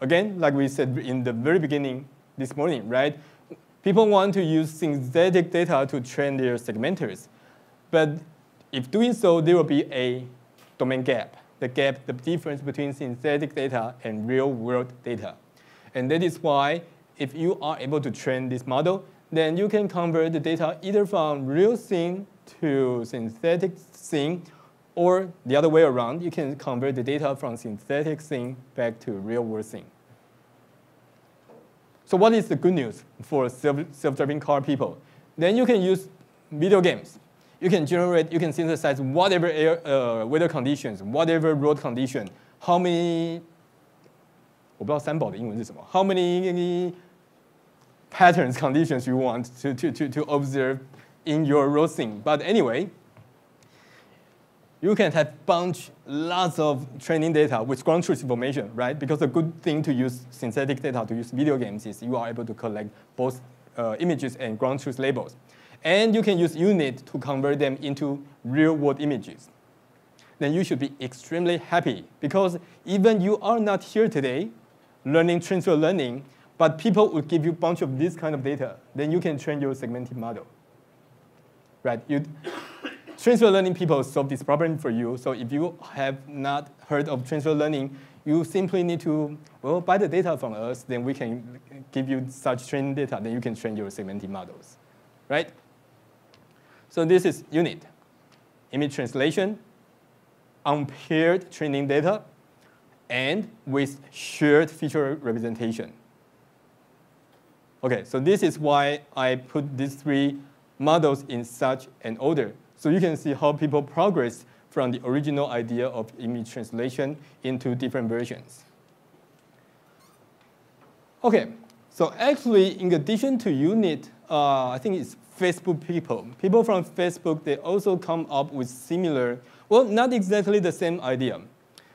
Again, like we said in the very beginning this morning, right? People want to use synthetic data to train their segmenters. But if doing so, there will be a domain gap, the difference between synthetic data and real-world data. And that is why if you are able to train this model, then you can convert the data either from real thing to synthetic thing, or the other way around, you can convert the data from synthetic thing back to real-world thing. So what is the good news for self-driving car people? Then you can use video games. You can synthesize whatever weather conditions, whatever road condition, how many, 我不知道三宝的英文是什么, how many patterns, conditions you want to observe in your road scene. But anyway, you can have lots of training data with ground truth information, right? Because the good thing to use synthetic data to use video games is you are able to collect both images and ground truth labels. And you can use unit to convert them into real-world images. Then you should be extremely happy, because even you are not here today learning transfer learning, but people will give you a bunch of this kind of data. Then you can train your segmented model. Right? Transfer learning people solve this problem for you. So if you have not heard of transfer learning, you simply need to, well, buy the data from us. Then we can give you such training data. Then you can train your segmented models. Right? So this is unit. Image translation, unpaired training data, and with shared feature representation. OK, so this is why I put these 3 models in such an order. So you can see how people progress from the original idea of image translation into different versions. OK, so actually, in addition to unit, I think it's Facebook people. People from Facebook, they also come up with similar, well, not exactly the same idea.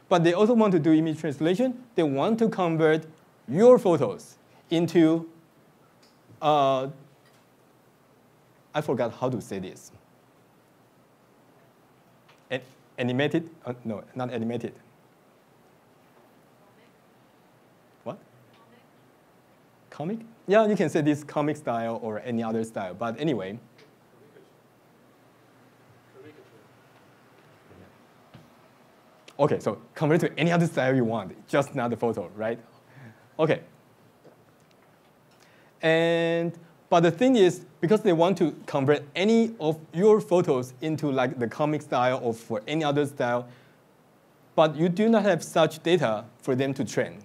But they also want to do image translation. They want to convert your photos into, I forgot how to say this. Animated? No, not animated. comic? Yeah, you can say this comic style or any other style. But anyway. Okay, so convert to any other style you want, just not the photo, right? Okay. But the thing is, because they want to convert any of your photos into like the comic style or for any other style, but you do not have such data for them to train,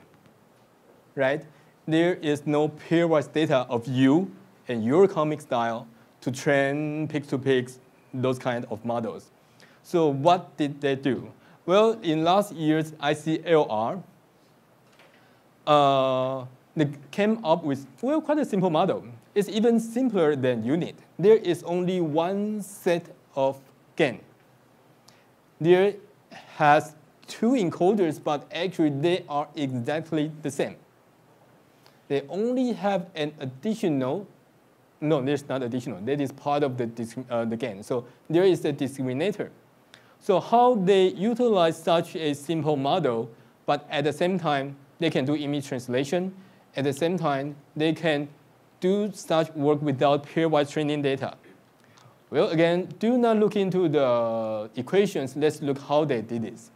right? There is no pairwise data of you and your comic style to train pix-to-pix, those kind of models. So what did they do? Well, in last year's ICLR, they came up with, well, quite a simple model. It's even simpler than UNIT. There is only one set of GAN. There has two encoders, but actually they are exactly the same. They only have an additional, no, there's not additional. That is part of the GAN. So there is a discriminator. So how they utilize such a simple model, but at the same time, they can do image translation. At the same time, they can do such work without pairwise training data. Well, again, do not look into the equations. Let's look how they did this.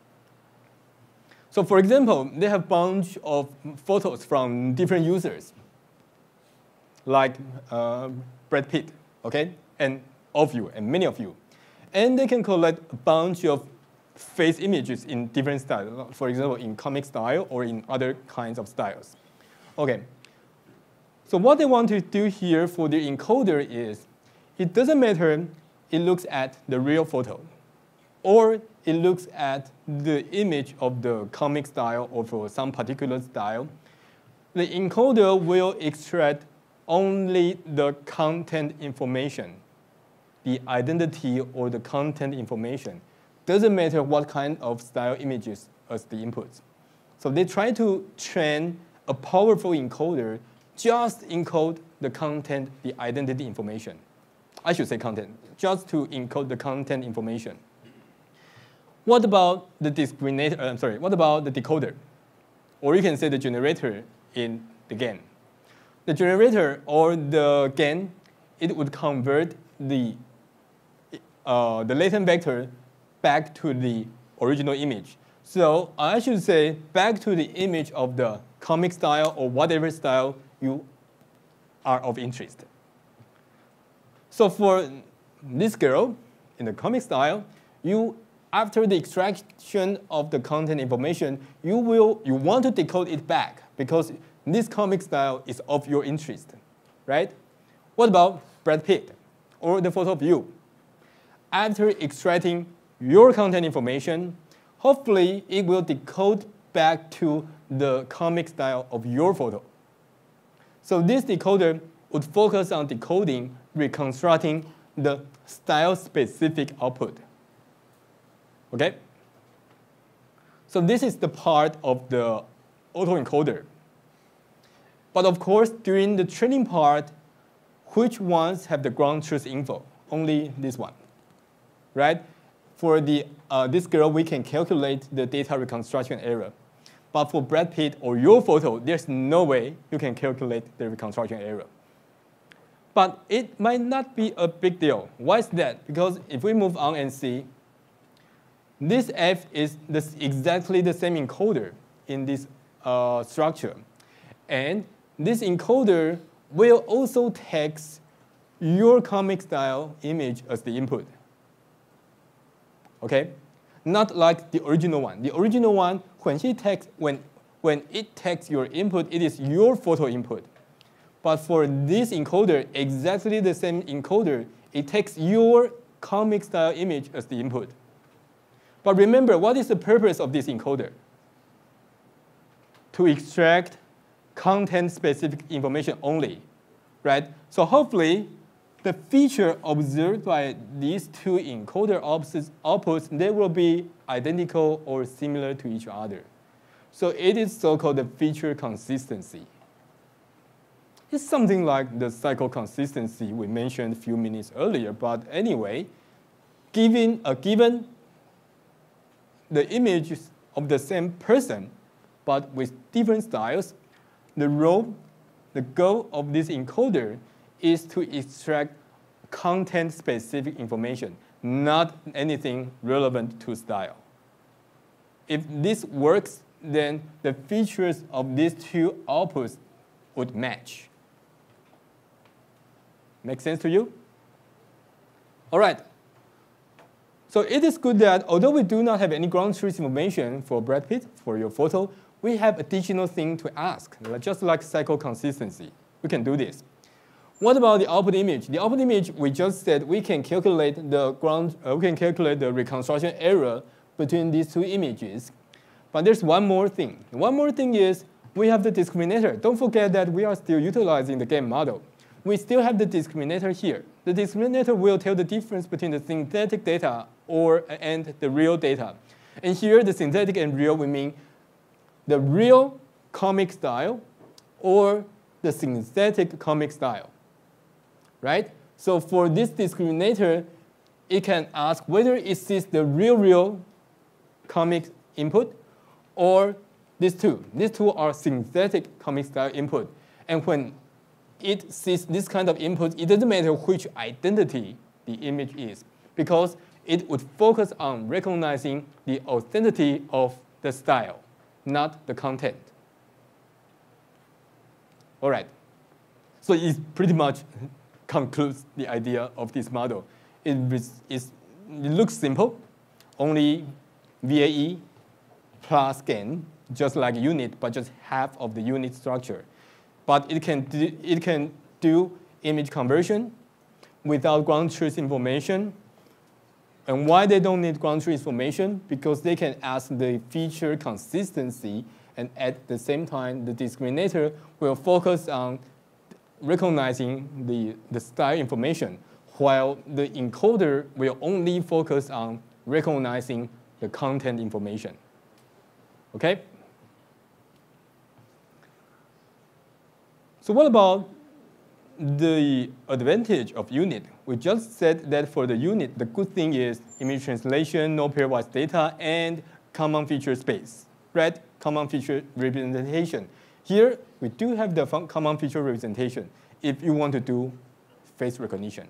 So for example, they have a bunch of photos from different users, like Brad Pitt, okay, and of you, and many of you. And they can collect a bunch of face images in different styles, for example, in comic style or in other kinds of styles. Okay, so what they want to do here for the encoder is, it doesn't matter it looks at the real photo, or it looks at the image of the comic style or for some particular style. The encoder will extract only the content information, the identity or the content information. Doesn't matter what kind of style images as the inputs. So they try to train a powerful encoder just encode the content, the identity information. I should say content, just to encode the content information. What about the discriminator? What about the decoder? Or you can say the generator in the GAN. The generator or the GAN, it would convert the latent vector back to the original image. So I should say back to the image of the comic style or whatever style you are of interest. So for this girl in the comic style, after the extraction of the content information, you want to decode it back because this comic style is of your interest, right? What about Brad Pitt or the photo of you? After extracting your content information, hopefully it will decode back to the comic style of your photo. So this decoder would focus on decoding, reconstructing the style-specific output. Okay? So this is the part of the autoencoder. But of course, during the training part, which ones have the ground truth info? Only this one, right? For this girl, we can calculate the data reconstruction error. But for Brad Pitt or your photo, there's no way you can calculate the reconstruction error. But it might not be a big deal. Why is that? Because if we move on and see, this F is exactly the same encoder in this structure. And this encoder will also text your comic style image as the input. Okay? Not like the original one. The original one, when it takes your input, it is your photo input. But for this encoder, exactly the same encoder, it takes your comic style image as the input. But remember, what is the purpose of this encoder? To extract content-specific information only, right? So hopefully, the feature observed by these two encoder outputs, they will be identical or similar to each other. So it is so-called the feature consistency. It's something like the cycle consistency we mentioned a few minutes earlier. But anyway, given the images of the same person, but with different styles, the the goal of this encoder is to extract content-specific information, not anything relevant to style. If this works, then the features of these two outputs would match. Make sense to you? All right. So it is good that although we do not have any ground truth information for Brad Pitt, for your photo, we have additional things to ask, just like cycle consistency. We can do this. What about the output image? The output image, we just said we can calculate the reconstruction error between these two images. But there's one more thing. One more thing is we have the discriminator. Don't forget that we are still utilizing the game model. We still have the discriminator here. The discriminator will tell the difference between the synthetic data and the real data. And here, the synthetic and real, we mean the real comic style or the synthetic comic style, right? So for this discriminator, it can ask whether it sees the real comic input or these two. These two are synthetic comic style input. And when it sees this kind of input, it doesn't matter which identity the image is, because it would focus on recognizing the authenticity of the style, not the content. All right. So it pretty much concludes the idea of this model. It looks simple, only VAE plus gain, just like unit, but just half of the unit structure. But it can do image conversion without ground truth information. And why they don't need ground truth information? Because they can ask the feature consistency, and at the same time, the discriminator will focus on recognizing the style information, while the encoder will only focus on recognizing the content information. Okay? So what about the advantage of unit? We just said that for the unit, the good thing is image translation, no pairwise data, and common feature space, right? Common feature representation. Here, we do have the common feature representation if you want to do face recognition,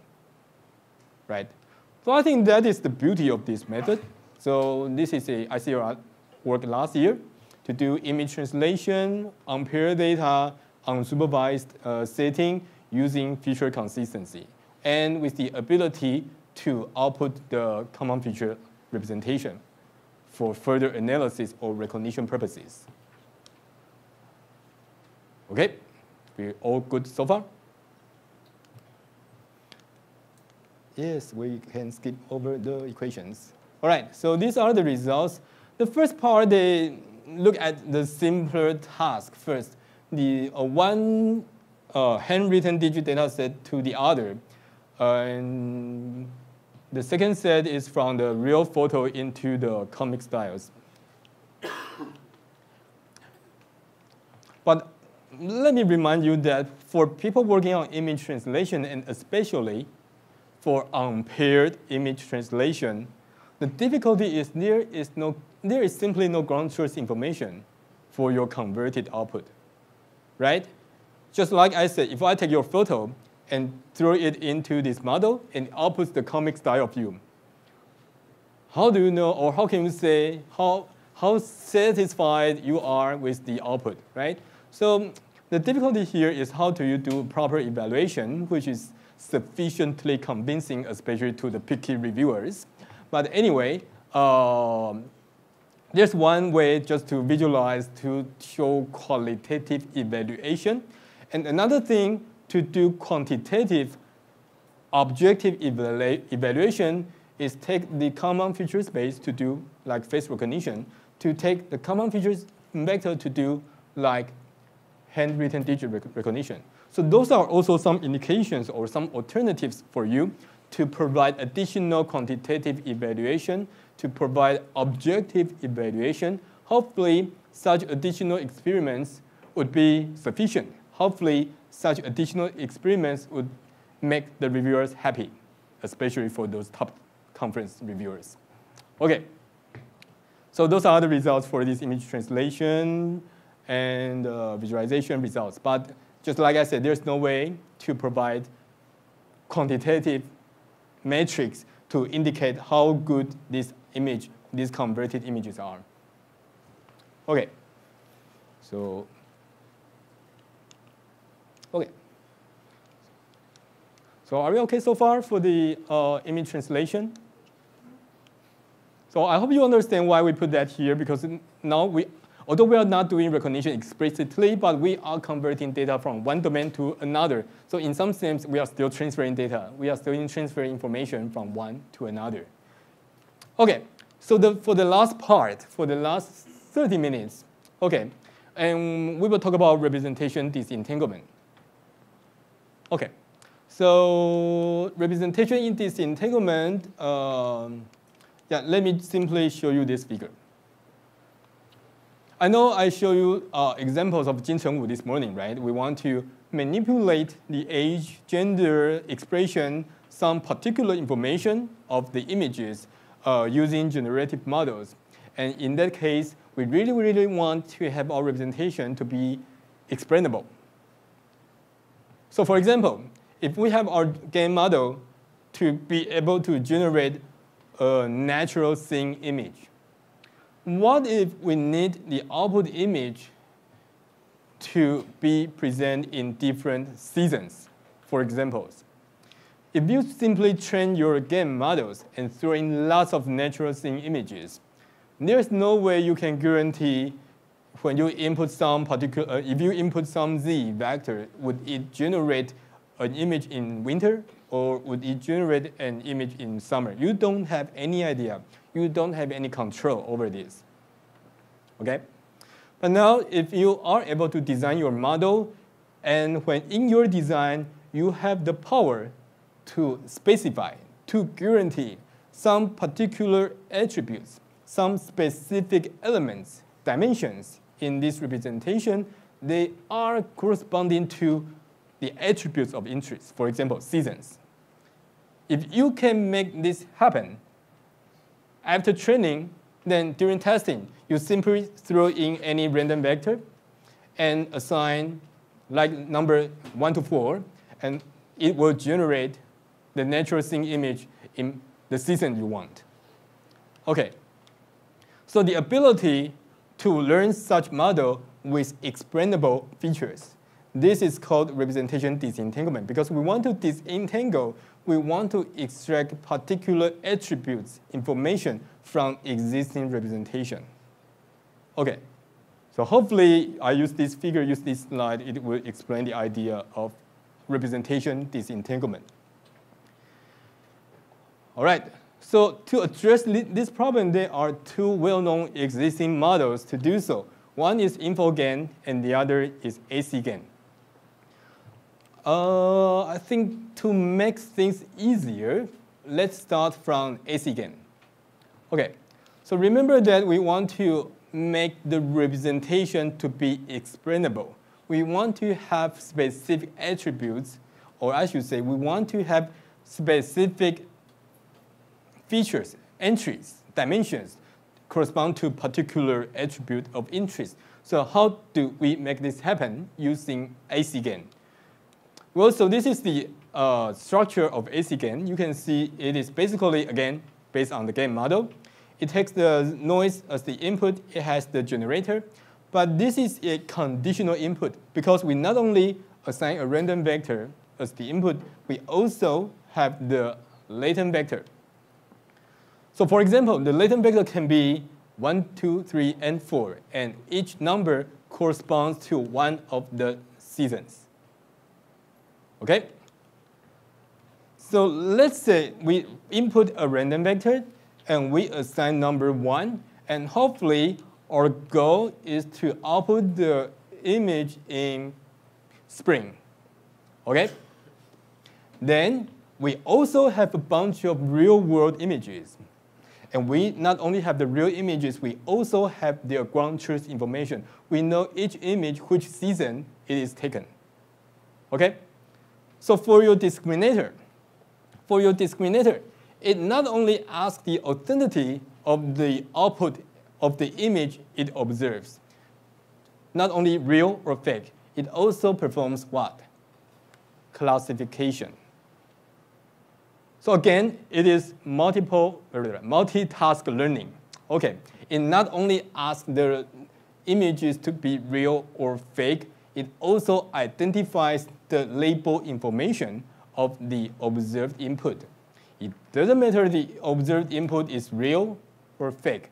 right? So I think that is the beauty of this method. So this is a ICR work last year to do image translation, unpaired data, unsupervised setting using feature consistency, and with the ability to output the common feature representation for further analysis or recognition purposes. Okay, we're all good so far? Yes, we can skip over the equations. All right, so these are the results. The first part, they look at the simpler task first. The one handwritten digit data set to the other. And the second set is from the real photo into the comic styles. But let me remind you that for people working on image translation, and especially for unpaired image translation, the difficulty is there is simply no ground truth information for your converted output, right? Just like I said, if I take your photo and throw it into this model and outputs the comic style of you, how do you know, or how can you say how satisfied you are with the output, right? So the difficulty here is how do you do proper evaluation, which is sufficiently convincing, especially to the picky reviewers. But anyway, there's one way just to visualize to show qualitative evaluation. And another thing to do quantitative objective evaluation is take the common feature space to do like face recognition, to take the common features vector to do like handwritten digit recognition. So those are also some indications or some alternatives for you to provide additional quantitative evaluation, to provide objective evaluation. Hopefully, such additional experiments would be sufficient. Hopefully, such additional experiments would make the reviewers happy, especially for those top conference reviewers. Okay, so those are the results for this image translation and visualization results. But just like I said, there's no way to provide quantitative metrics to indicate how good these converted images are. Okay. So, okay. So are we okay so far for the image translation? So I hope you understand why we put that here, because now although we are not doing recognition explicitly, but we are converting data from one domain to another. So in some sense, we are still transferring data. We are still transferring information from one to another. Okay, so for the last part, for the last 30 minutes, okay, and we will talk about representation disentanglement. Okay, so representation in disentanglement, yeah, let me simply show you this figure. I know I show you examples of Jin Chengwu this morning, right? We want to manipulate the age, gender, expression, some particular information of the images using generative models. And in that case, we really, really want to have our representation to be explainable. So for example, if we have our game model to be able to generate a natural scene image, what if we need the output image to be present in different seasons, for example? If you simply train your game models and throw in lots of natural scene images, there's no way you can guarantee when you input some particular, if you input some Z vector, would it generate an image in winter or would it generate an image in summer? You don't have any idea. You don't have any control over this, okay? But now, if you are able to design your model, and when in your design, you have the power to specify, to guarantee some particular attributes, some specific elements, dimensions in this representation, they are corresponding to the attributes of interest, for example, seasons. If you can make this happen, after training, then during testing, you simply throw in any random vector and assign like number 1 to 4, and it will generate the natural scene image in the season you want. Okay, so the ability to learn such model with explainable features, this is called representation disentanglement, because we want to disentangle, we want to extract particular attributes, information from existing representation. Okay, so hopefully I use this figure, use this slide, it will explain the idea of representation disentanglement. All right, so to address this problem, there are two well-known existing models to do so. One is InfoGAN, and the other is ACGAN. I think to make things easier, let's start from ACGAN. Okay, so remember that we want to make the representation to be explainable. We want to have specific attributes, or I should say, we want to have specific features, entries, dimensions correspond to particular attribute of interest. So how do we make this happen using ACGAN? Well, so this is the structure of ACGAN. You can see it is basically, again, based on the game model. It takes the noise as the input. It has the generator. But this is a conditional input, because we not only assign a random vector as the input, we also have the latent vector. So for example, the latent vector can be 1, 2, 3, and 4, and each number corresponds to one of the seasons. Okay? So let's say we input a random vector, and we assign number 1, and hopefully our goal is to output the image in spring. Okay? Then we also have a bunch of real-world images. And we not only have the real images, we also have their ground truth information. We know each image, which season it is taken. Okay? So for your discriminator, it not only asks the authenticity of the output of the image it observes, not only real or fake, it also performs what? Classification. So again, it is multitask learning. Okay, it not only asks the images to be real or fake, it also identifies the label information of the observed input. It doesn't matter the observed input is real or fake.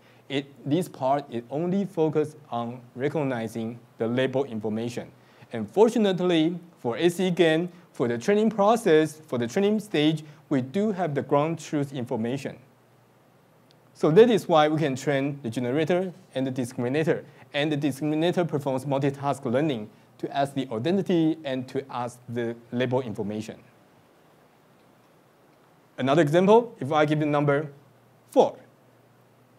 This part is only focused on recognizing the label information. And fortunately, for AC GAN, for the training process, for the training stage, we do have the ground truth information. So that is why we can train the generator and the discriminator. And the discriminator performs multitask learning to ask the identity and to ask the label information. Another example, if I give you number 4,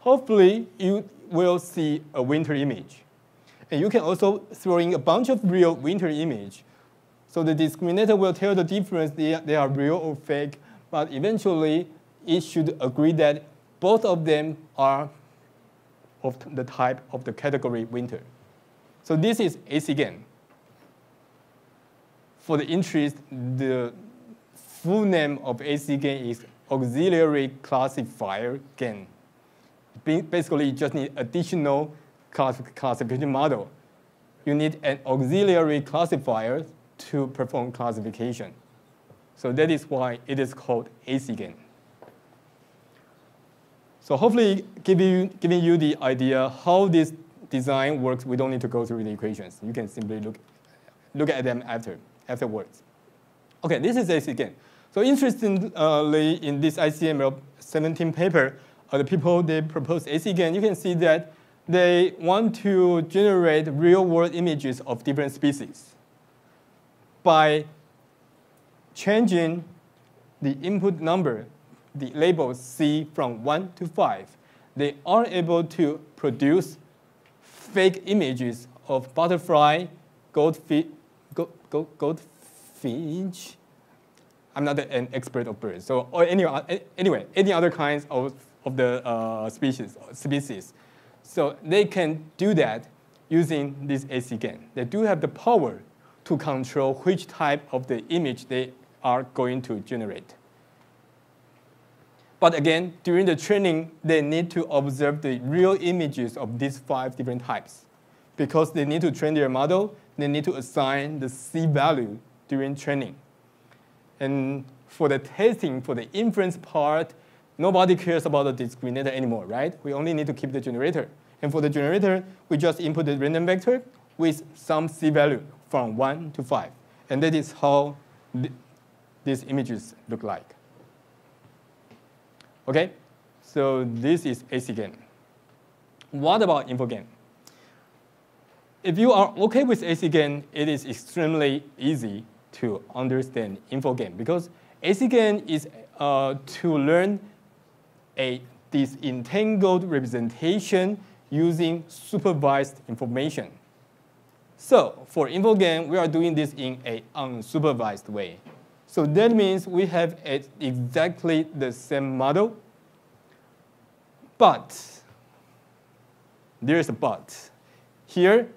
hopefully you will see a winter image. And you can also throw in a bunch of real winter image. So the discriminator will tell the difference, they are real or fake, but eventually it should agree that both of them are of the type of the category winter. So this is AC GAN. For the interest, the full name of AC GAN is Auxiliary Classifier GAN. Basically, you just need additional classification model. You need an auxiliary classifier to perform classification. So that is why it is called AC GAN. So hopefully giving you the idea how this design works, we don't need to go through the equations. You can simply look at them afterwards. Okay, this is AC GAN. So interestingly, in this ICML 17 paper, the people, they proposed AC GAN. You can see that they want to generate real-world images of different species. By changing the input number, the label C from 1 to 5, they are able to produce fake images of butterfly, goldfinch. I'm not an expert of birds. So anyway, any other kinds of the species. So they can do that using this AC GAN. They do have the power to control which type of the image they are going to generate. But again, during the training, they need to observe the real images of these 5 different types. Because they need to train their model, they need to assign the C value during training. And for the testing, for the inference part, nobody cares about the discriminator anymore, right? We only need to keep the generator. And for the generator, we just input the random vector with some C value from 1 to 5. And that is how these images look like. Okay, so this is AC GAN. What about info GAN? If you are okay with AC GAN, it is extremely easy to understand info GAN because AC GAN is to learn a disentangled representation using supervised information. So for info GAN, we are doing this in an unsupervised way. So that means we have exactly the same model, but there's a but. Here,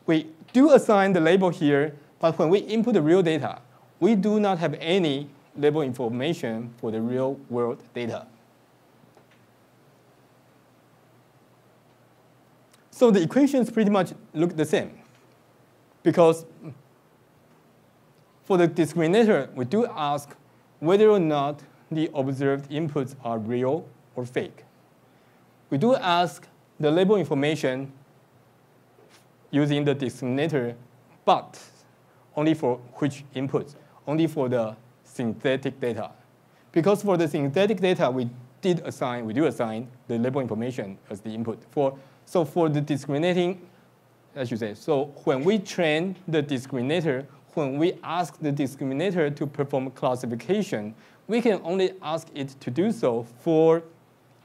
we do assign the label here, but when we input the real data, we do not have any label information for the real world data. So the equations pretty much look the same because for the discriminator, we do ask whether or not the observed inputs are real or fake. We do ask the label information using the discriminator, but only for which inputs? Only for the synthetic data. Because for the synthetic data, we do assign the label information as the input. So for the discriminating, I should say, so when we train the discriminator, when we ask the discriminator to perform classification, we can only ask it to do so for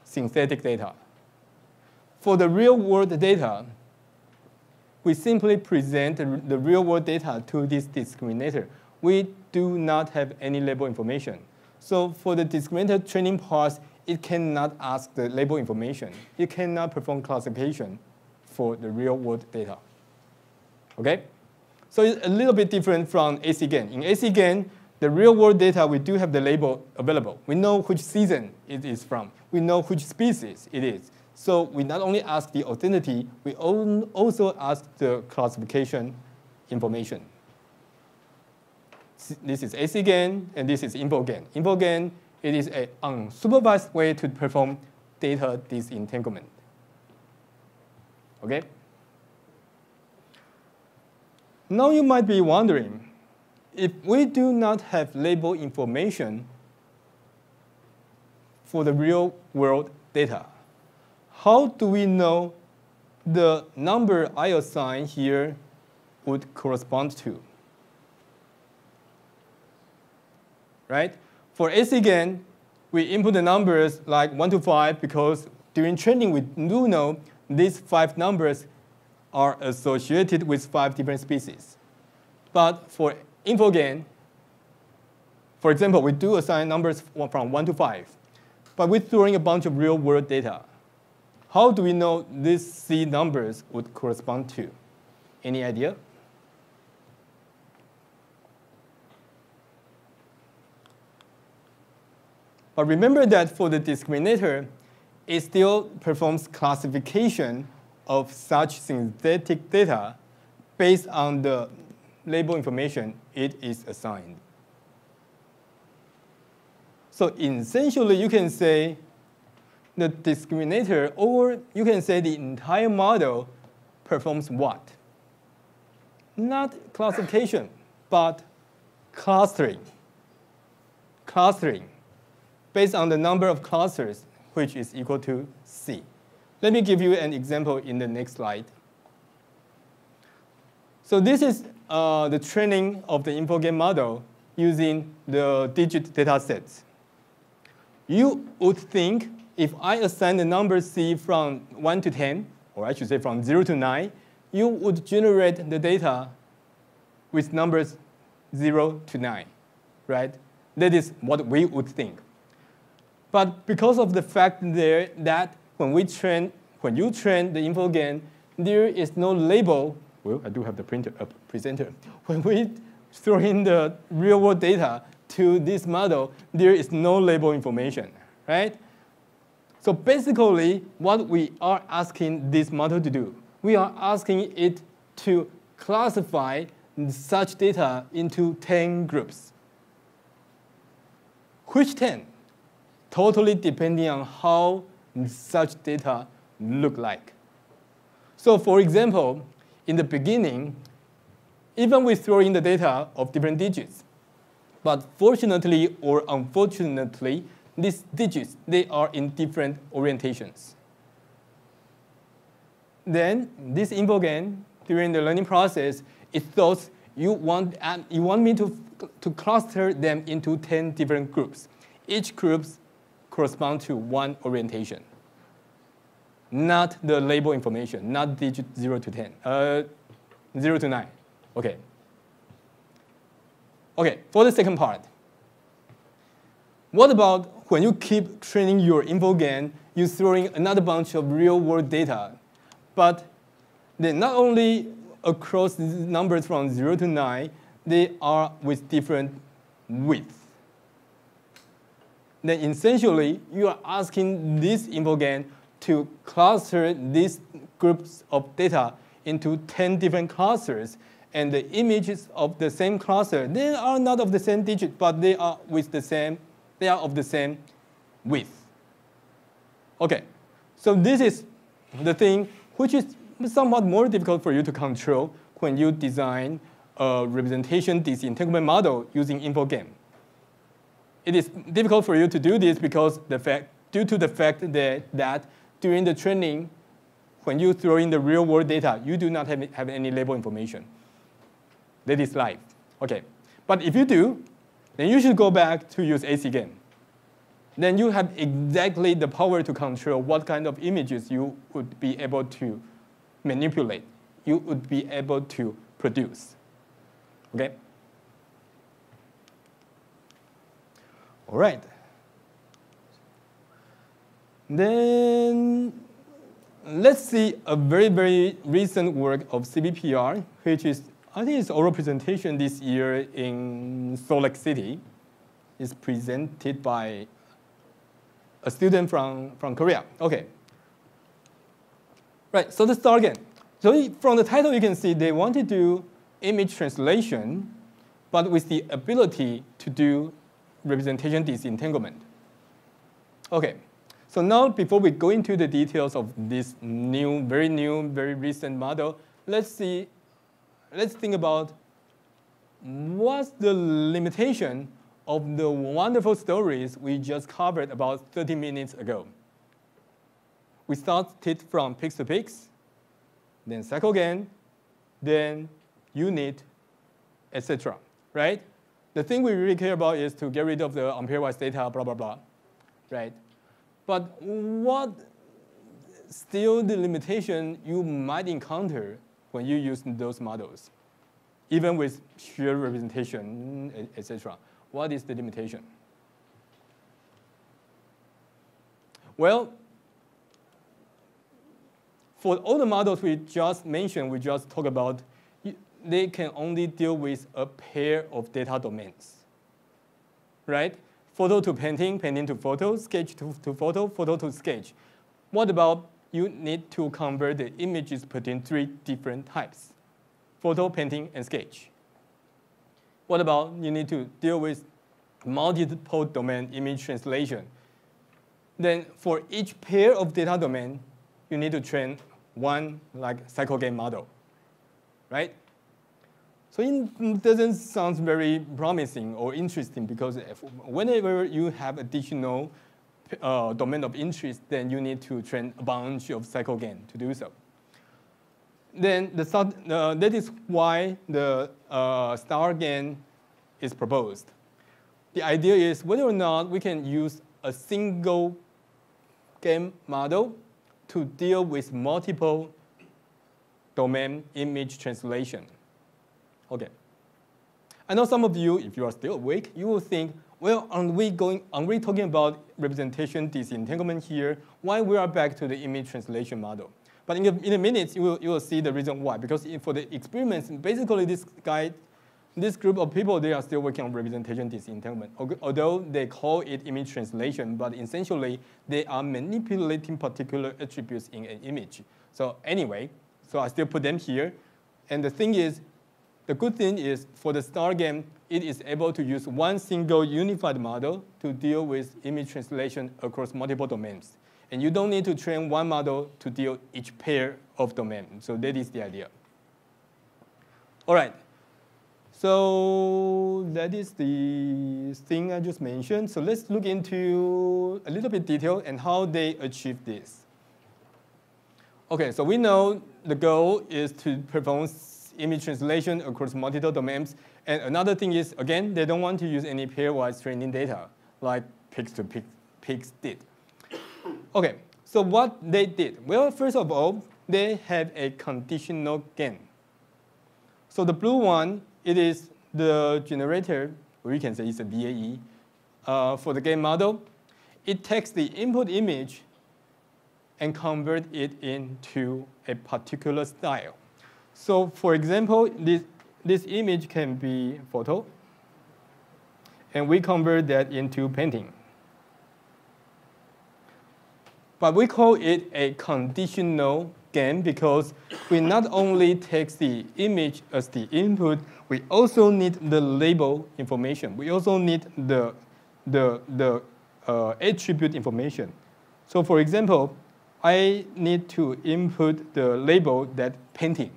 synthetic data. For the real-world data, we simply present the real-world data to this discriminator. We do not have any label information. So for the discriminator training parts, it cannot ask the label information. It cannot perform classification for the real-world data. Okay? So it's a little bit different from AC-GAN. In AC-GAN, the real-world data, we do have the label available. We know which season it is from. We know which species it is. So we not only ask the identity, we also ask the classification information. This is AC-GAN, and this is InfoGAN. InfoGAN, it is an unsupervised way to perform data disentanglement. Okay? Now you might be wondering, if we do not have label information for the real-world data, how do we know the number I assign here would correspond to? Right? For AC-GAN, we input the numbers like 1 to 5 because during training we do know these 5 numbers are associated with 5 different species. But for InfoGAN, for example, we do assign numbers from 1 to 5, but we're throwing a bunch of real-world data. How do we know these C numbers would correspond to? Any idea? But remember that for the discriminator, it still performs classification of such synthetic data based on the label information it is assigned. So essentially, you can say the discriminator, or you can say the entire model performs what? Not classification, but clustering. Clustering based on the number of clusters, which is equal to C. Let me give you an example in the next slide. So this is the training of the InfoGAN model using the digit data sets. You would think if I assign the number C from 1 to 10, or I should say from 0 to 9, you would generate the data with numbers 0 to 9, right? That is what we would think. But because of the fact there that when you train the InfoGAN, there is no label. Well, I do have the presenter. When we throw in the real-world data to this model, there is no label information, right? So basically, what we are asking this model to do, we are asking it to classify such data into 10 groups. Which 10? Totally depending on how such data look like. So for example, in the beginning, even we throw in the data of different digits, but fortunately or unfortunately, these digits, they are in different orientations. Then this InfoGAN, during the learning process, it thought you want me to cluster them into 10 different groups. Each group corresponds to one orientation, not the label information, not digit 0 to 10, 0 to 9. Okay. Okay, for the second part, what about when you keep training your InfoGAN, you throwing another bunch of real-world data, but they not only across these numbers from 0 to 9, they are with different width. Then essentially, you are asking this InfoGAN to cluster these groups of data into 10 different clusters, and the images of the same cluster, they are not of the same digit, but they are of the same width. Okay, so this is the thing which is somewhat more difficult for you to control when you design a representation disentanglement model using InfoGAN. It is difficult for you to do this because due to the fact that during the training, when you throw in the real-world data, you do not have any label information. That is live. Okay. But if you do, then you should go back to use AC-GAN. Then you have exactly the power to control what kind of images you would be able to manipulate, you would be able to produce. Okay? All right. Then let's see a very, very recent work of CBPR, which is I think it's oral presentation this year in Salt Lake City. It's presented by a student from Korea. Okay. Right, so let's start again. So from the title, you can see they want to do image translation, but with the ability to do representation disentanglement. Okay, so now before we go into the details of this new, very recent model, let's think about what's the limitation of the wonderful stories we just covered about 30 minutes ago. We started from pics to pics, then cycle gain, then unit, etc. Right? The thing we really care about is to get rid of the unpairwise data, blah, blah, blah. Right? But what still the limitation you might encounter when you use those models, even with sheer representation, etc. What is the limitation? Well, for all the models we just mentioned, we just talked about, they can only deal with a pair of data domains, right? Photo to painting, painting to photo, sketch to photo, photo to sketch. What about you need to convert the images between 3 different types, photo, painting, and sketch? What about you need to deal with multiple domain image translation? Then for each pair of data domain, you need to train one cycle gain model, right? So it doesn't sound very promising or interesting because whenever you have additional domain of interest, then you need to train a bunch of cycle gain to do so. Then that is why the star gain is proposed. The idea is whether or not we can use a single gain model to deal with multiple domain image translation. Okay. I know some of you, if you are still awake, you will think, well, aren't we talking about representation disentanglement here? Why we are back to the image translation model? But in a minute, you will see the reason why. Because for the experiments, basically this group of people, they are still working on representation disentanglement. Although they call it image translation, but essentially they are manipulating particular attributes in an image. So anyway, so I still put them here. And the good thing is for the star gain, it is able to use one single unified model to deal with image translation across multiple domains. And you don't need to train one model to deal each pair of domains. So that is the idea. All right. So that is the thing I just mentioned. So let's look into a little bit detail and how they achieve this. Okay, so we know the goal is to perform image translation across multiple domains. And another thing is, again, they don't want to use any pairwise training data like pics to pics did. Okay, so what they did? Well, first of all, they have a conditional gain. So the blue one, it is the generator, or you can say it's a VAE, for the gain model. It takes the input image and convert it into a particular style. So for example, this image can be photo, and we convert that into painting. But we call it a conditional gain because we not only take the image as the input, we also need the label information. We also need the attribute information. So for example, I need to input the label that painting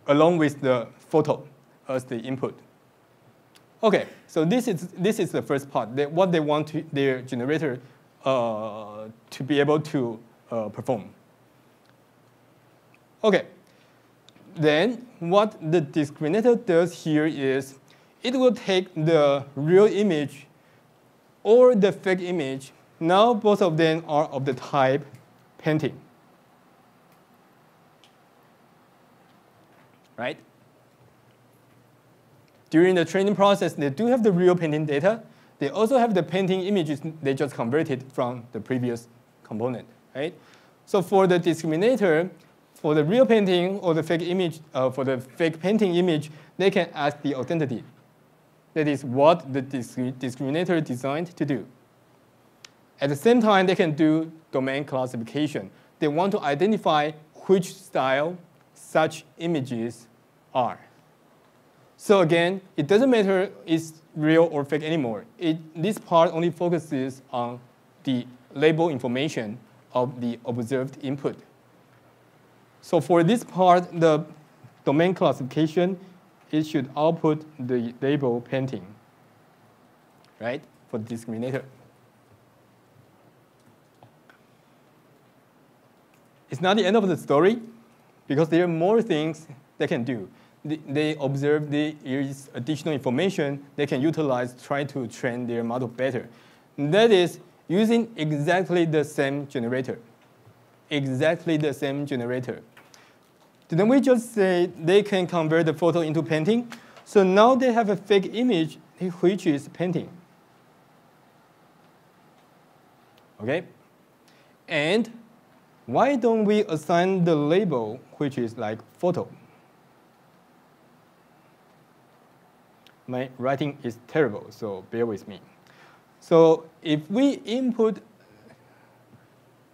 along with the photo as the input. Okay, so this is the first part. What they want their generator to be able to perform. Okay, then what the discriminator does here is it will take the real image or the fake image. Now both of them are of the type painting. Right? During the training process, they do have the real painting data. They also have the painting images they just converted from the previous component. Right? So for the discriminator, for the real painting or the fake image, for the fake painting image, they can ask the identity. That is what the discriminator designed to do. At the same time, they can do domain classification. They want to identify which style such images are. So again, it doesn't matter it's real or fake anymore. This part only focuses on the label information of the observed input. So for this part, the domain classification, it should output the label painting, right, for the discriminator. It's not the end of the story, because there are more things they can do. They observe there is additional information they can utilize, try to train their model better. And that is using exactly the same generator. Exactly the same generator. Didn't we just say they can convert the photo into painting? So now they have a fake image which is painting. Okay? And why don't we assign the label which is like photo? My writing is terrible, so bear with me. So if we input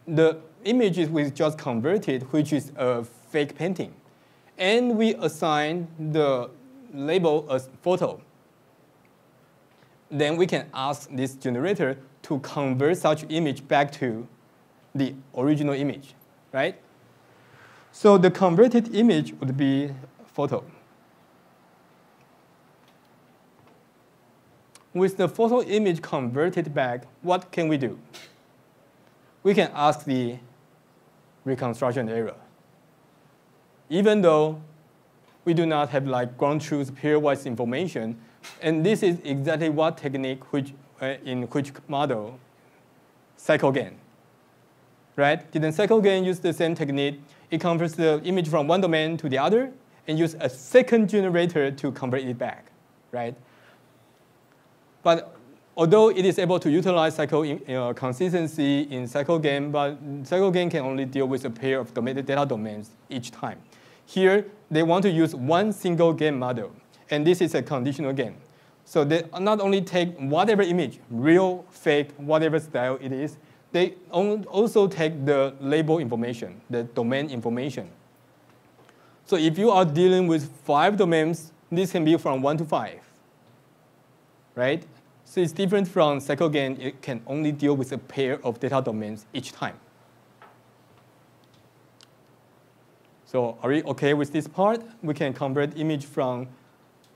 the images we just converted, which is a fake painting, and we assign the label as photo, then we can ask this generator to convert such image back to the original image, right? So the converted image would be photo. With the photo image converted back, what can we do? We can ask the reconstruction error. Even though we do not have like ground truth pairwise information, and this is exactly what technique in which model cycle gain. Right? Didn't cycle gain use the same technique? It converts the image from one domain to the other and use a second generator to convert it back, right? But although it is able to utilize cycle consistency in cycle gain, but cycle gain can only deal with a pair of data domains each time. Here, they want to use one single gain model, and this is a conditional gain. So they not only take whatever image, real, fake, whatever style it is, they also take the label information, the domain information. So if you are dealing with 5 domains, this can be from 1 to 5, right? So it's different from cycle gain. It can only deal with a pair of data domains each time. So are we OK with this part? We can convert image from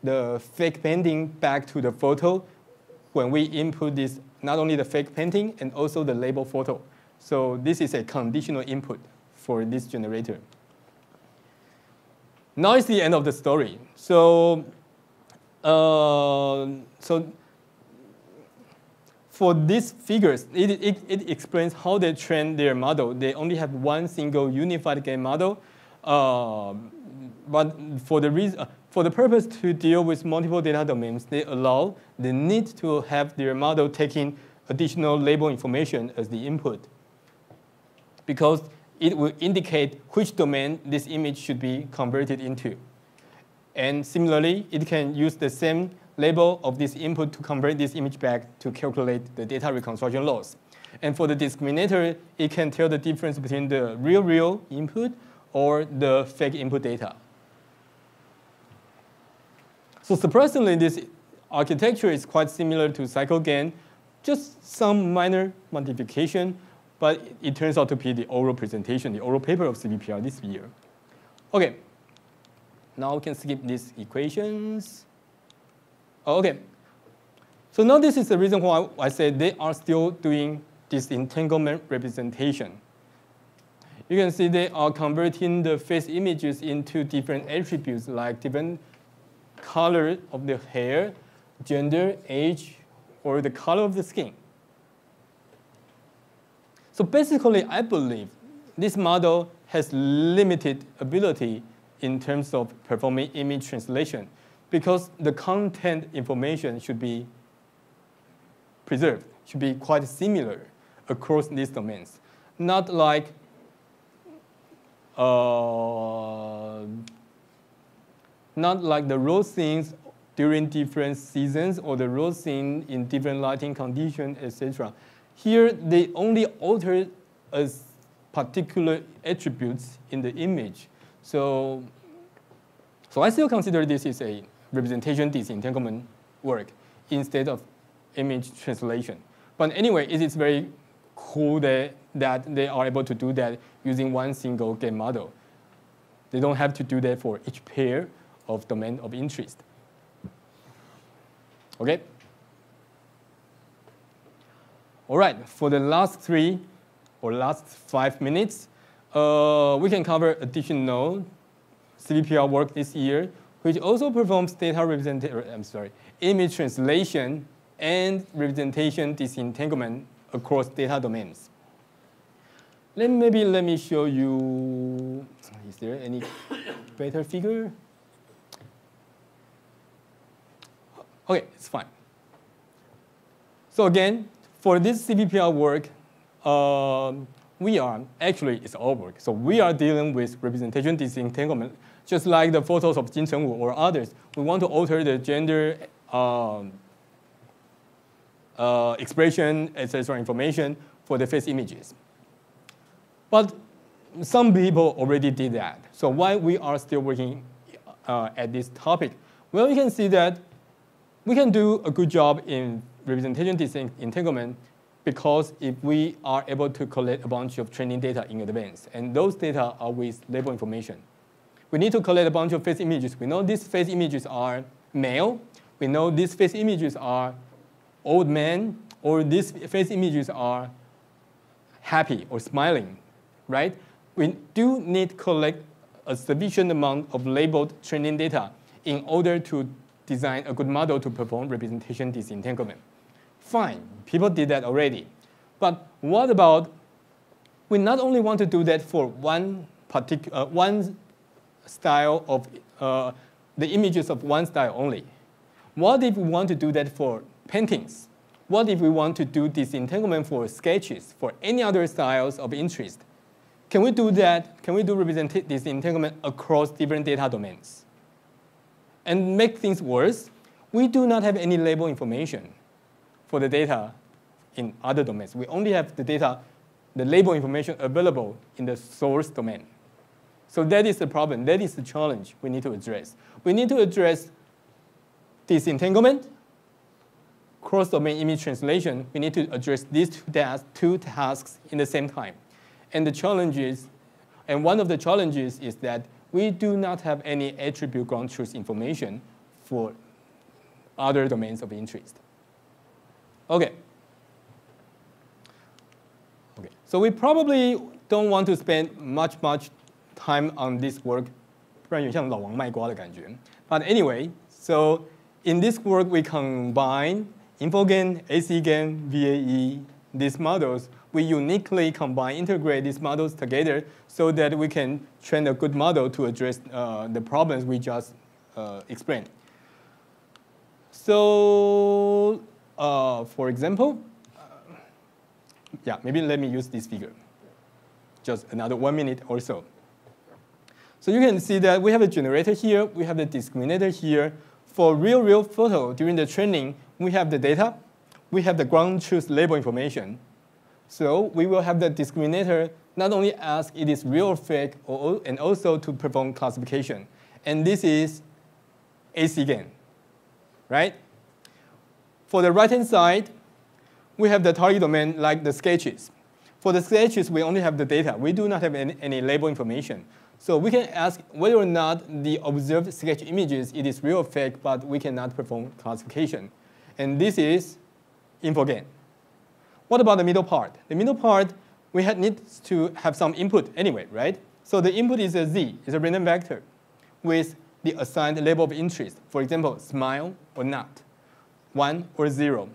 the fake painting back to the photo when we input this, not only the fake painting and also the label photo. So this is a conditional input for this generator. Now it's the end of the story. So, for these figures, it explains how they train their model. They only have one single unified gain model. But for the purpose to deal with multiple data domains, they allow the need to have their model taking additional label information as the input, because it will indicate which domain this image should be converted into. And similarly, it can use the same label of this input to convert this image back to calculate the data reconstruction loss. And for the discriminator, it can tell the difference between the real input or the fake input data. So surprisingly, this architecture is quite similar to cycle gain, just some minor modification, but it turns out to be the oral presentation, the oral paper of CVPR this year. OK, now we can skip these equations. OK, so now this is the reason why I said they are still doing disentanglement representation. You can see they are converting the face images into different attributes, like different color of the hair, gender, age, or the color of the skin. So basically, I believe this model has limited ability in terms of performing image translation, because the content information should be preserved, should be quite similar across these domains. Not like not like the road scenes during different seasons or the road scene in different lighting conditions, etc. Here, they only alter as particular attributes in the image. So I still consider this is a representation disentanglement work instead of image translation. But anyway, it is very cool that they are able to do that using one single game model. They don't have to do that for each pair of domain of interest. Okay? All right, for the last 5 minutes, we can cover additional CVPR work this year, which also performs image translation and representation disentanglement across data domains. Let me show you, is there any better figure? Okay, it's fine. So again, for this CVPR work, it's our work. So we are dealing with representation disentanglement, just like the photos of Jin Chengwu or others. We want to alter the gender expression, etc. information for the face images. But some people already did that. So why we are still working at this topic? Well, you can see that we can do a good job in representation disentanglement because if we are able to collect a bunch of training data in advance, and those data are with label information. We need to collect a bunch of face images. We know these face images are male. We know these face images are old man, or these face images are happy or smiling, right? We do need to collect a sufficient amount of labeled training data in order to design a good model to perform representation disentanglement. Fine, people did that already. But what about, we not only want to do that for one style of, the images of one style only. What if we want to do that for paintings? What if we want to do disentanglement for sketches, for any other styles of interest? Can we do that? Can we do representation disentanglement across different data domains? And make things worse, we do not have any label information for the data in other domains. We only have the data, the label information available in the source domain. So that is the problem. That is the challenge we need to address. We need to address disentanglement, cross-domain image translation. We need to address these two tasks in the same time. And the challenges, and one of the challenges is that we do not have any attribute ground truth information for other domains of interest. Okay. So we probably don't want to spend much time on this work, 不然有像老王卖瓜的感觉. But anyway, so in this work we combine InfoGAN, ACGAN, VAE, these models. We uniquely combine, integrate these models together so that we can train a good model to address the problems we just explained. So, for example, maybe let me use this figure. Just another 1 minute or so. So you can see that we have a generator here, we have the discriminator here. For real photo, during the training, we have the data, we have the ground truth label information. So we will have the discriminator not only ask it is real or fake, and also to perform classification. And this is ACGAN, right? For the right-hand side, we have the target domain like the sketches. For the sketches, we only have the data. We do not have any label information. So we can ask whether or not the observed sketch images, it is real or fake, but we cannot perform classification. And this is InfoGAN. What about the middle part? The middle part, we need to have some input anyway, right? So the input is a Z, is a random vector with the assigned label of interest. For example, smile or not, 1 or 0.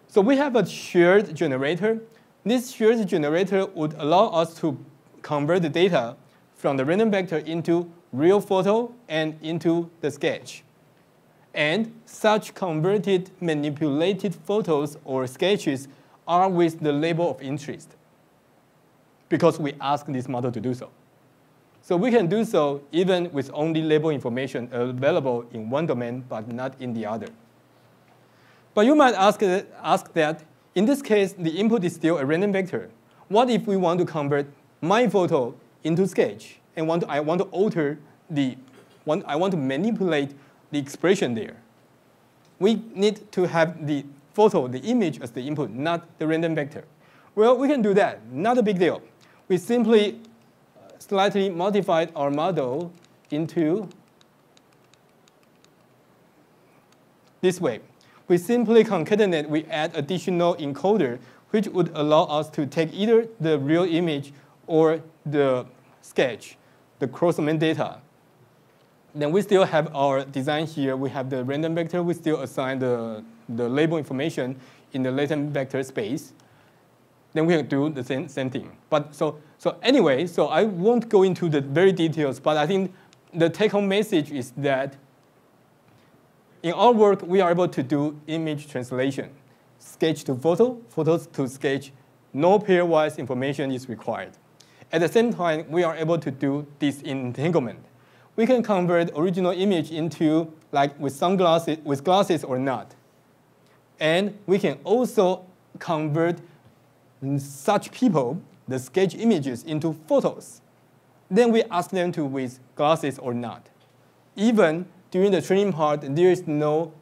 So we have a shared generator. This shared generator would allow us to convert the data from the random vector into real photo and into the sketch. And such converted manipulated photos or sketches are with the label of interest because we asked this model to do so. So we can do so even with only label information available in one domain, but not in the other. But you might ask that, in this case, the input is still a random vector. What if we want to convert my photo into sketch, and I want to alter I want to manipulate the expression there? We need to have the photo, the image as the input, not the random vector. Well, we can do that, not a big deal. We simply slightly modified our model into this way. We simply concatenate, we add additional encoder, which would allow us to take either the real image or the sketch, the cross-domain data. Then we still have our design here. We have the random vector. We still assign the label information in the latent vector space. Then we can do the same thing. But so anyway, so I won't go into the very details, but I think the take-home message is that in our work, we are able to do image translation. Sketch to photo, photos to sketch. No pairwise information is required. At the same time, we are able to do disentanglement. We can convert original image into, like, with sunglasses, with glasses or not. And we can also convert such people, the sketch images, into photos. Then we ask them to with glasses or not. Even during the training part, there is no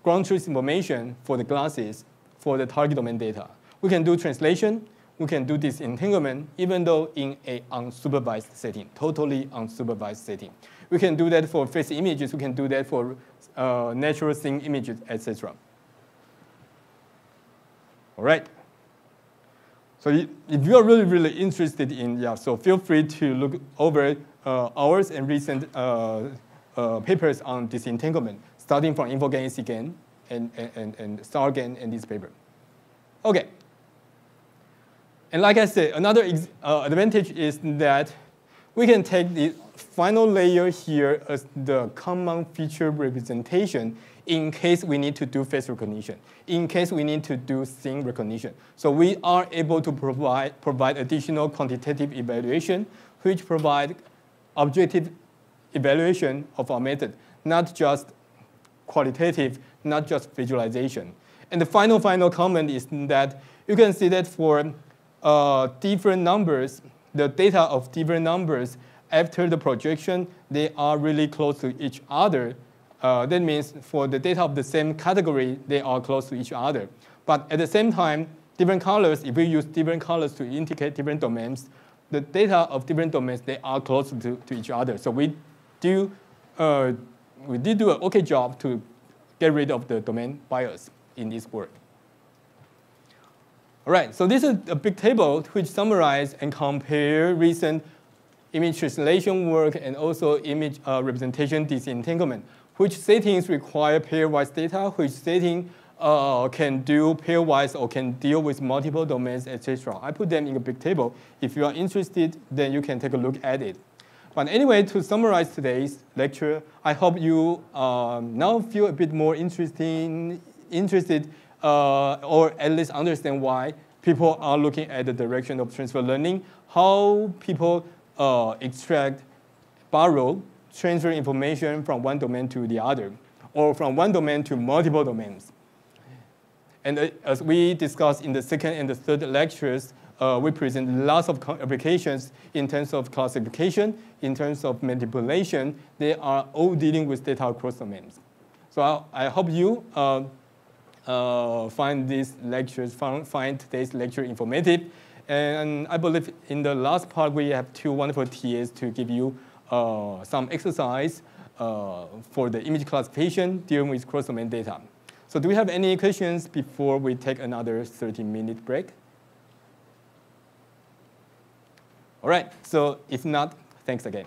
ground truth information for the glasses for the target domain data. We can do translation. We can do disentanglement, even though in an unsupervised setting, totally unsupervised setting. We can do that for face images. We can do that for natural scene images, etc. All right. So if you are really, really interested in, so feel free to look over ours and recent papers on disentanglement, starting from InfoGAN, ACGAN, and StarGAN, and this paper. OK. And like I said, another advantage is that we can take the final layer here as the common feature representation in case we need to do face recognition, in case we need to do scene recognition. So we are able to provide additional quantitative evaluation, which provide objective evaluation of our method, not just qualitative, not just visualization. And the final comment is that you can see that for different numbers, the data of different numbers after the projection, they are really close to each other. That means for the data of the same category, they are close to each other. But at the same time, different colors, if we use different colors to indicate different domains, the data of different domains, they are close to each other. So we did do an OK job to get rid of the domain bias in this work. All right, so this is a big table which summarizes and compares recent image translation work and also image representation disentanglement. Which settings require pairwise data, which setting can do pairwise or can deal with multiple domains, etc. I put them in a big table. If you are interested, then you can take a look at it. But anyway, to summarize today's lecture, I hope you now feel a bit more interested or at least understand why people are looking at the direction of transfer learning, how people extract, borrow, transfer information from one domain to the other, or from one domain to multiple domains. And as we discussed in the second and the third lectures, we present lots of applications in terms of classification, in terms of manipulation. They are all dealing with data across domains. So I hope you find these lectures, find today's lecture informative. And I believe in the last part, we have two wonderful TAs to give you some exercise for the image classification dealing with cross-domain data. So do we have any questions before we take another 30-minute break? All right, so if not, thanks again.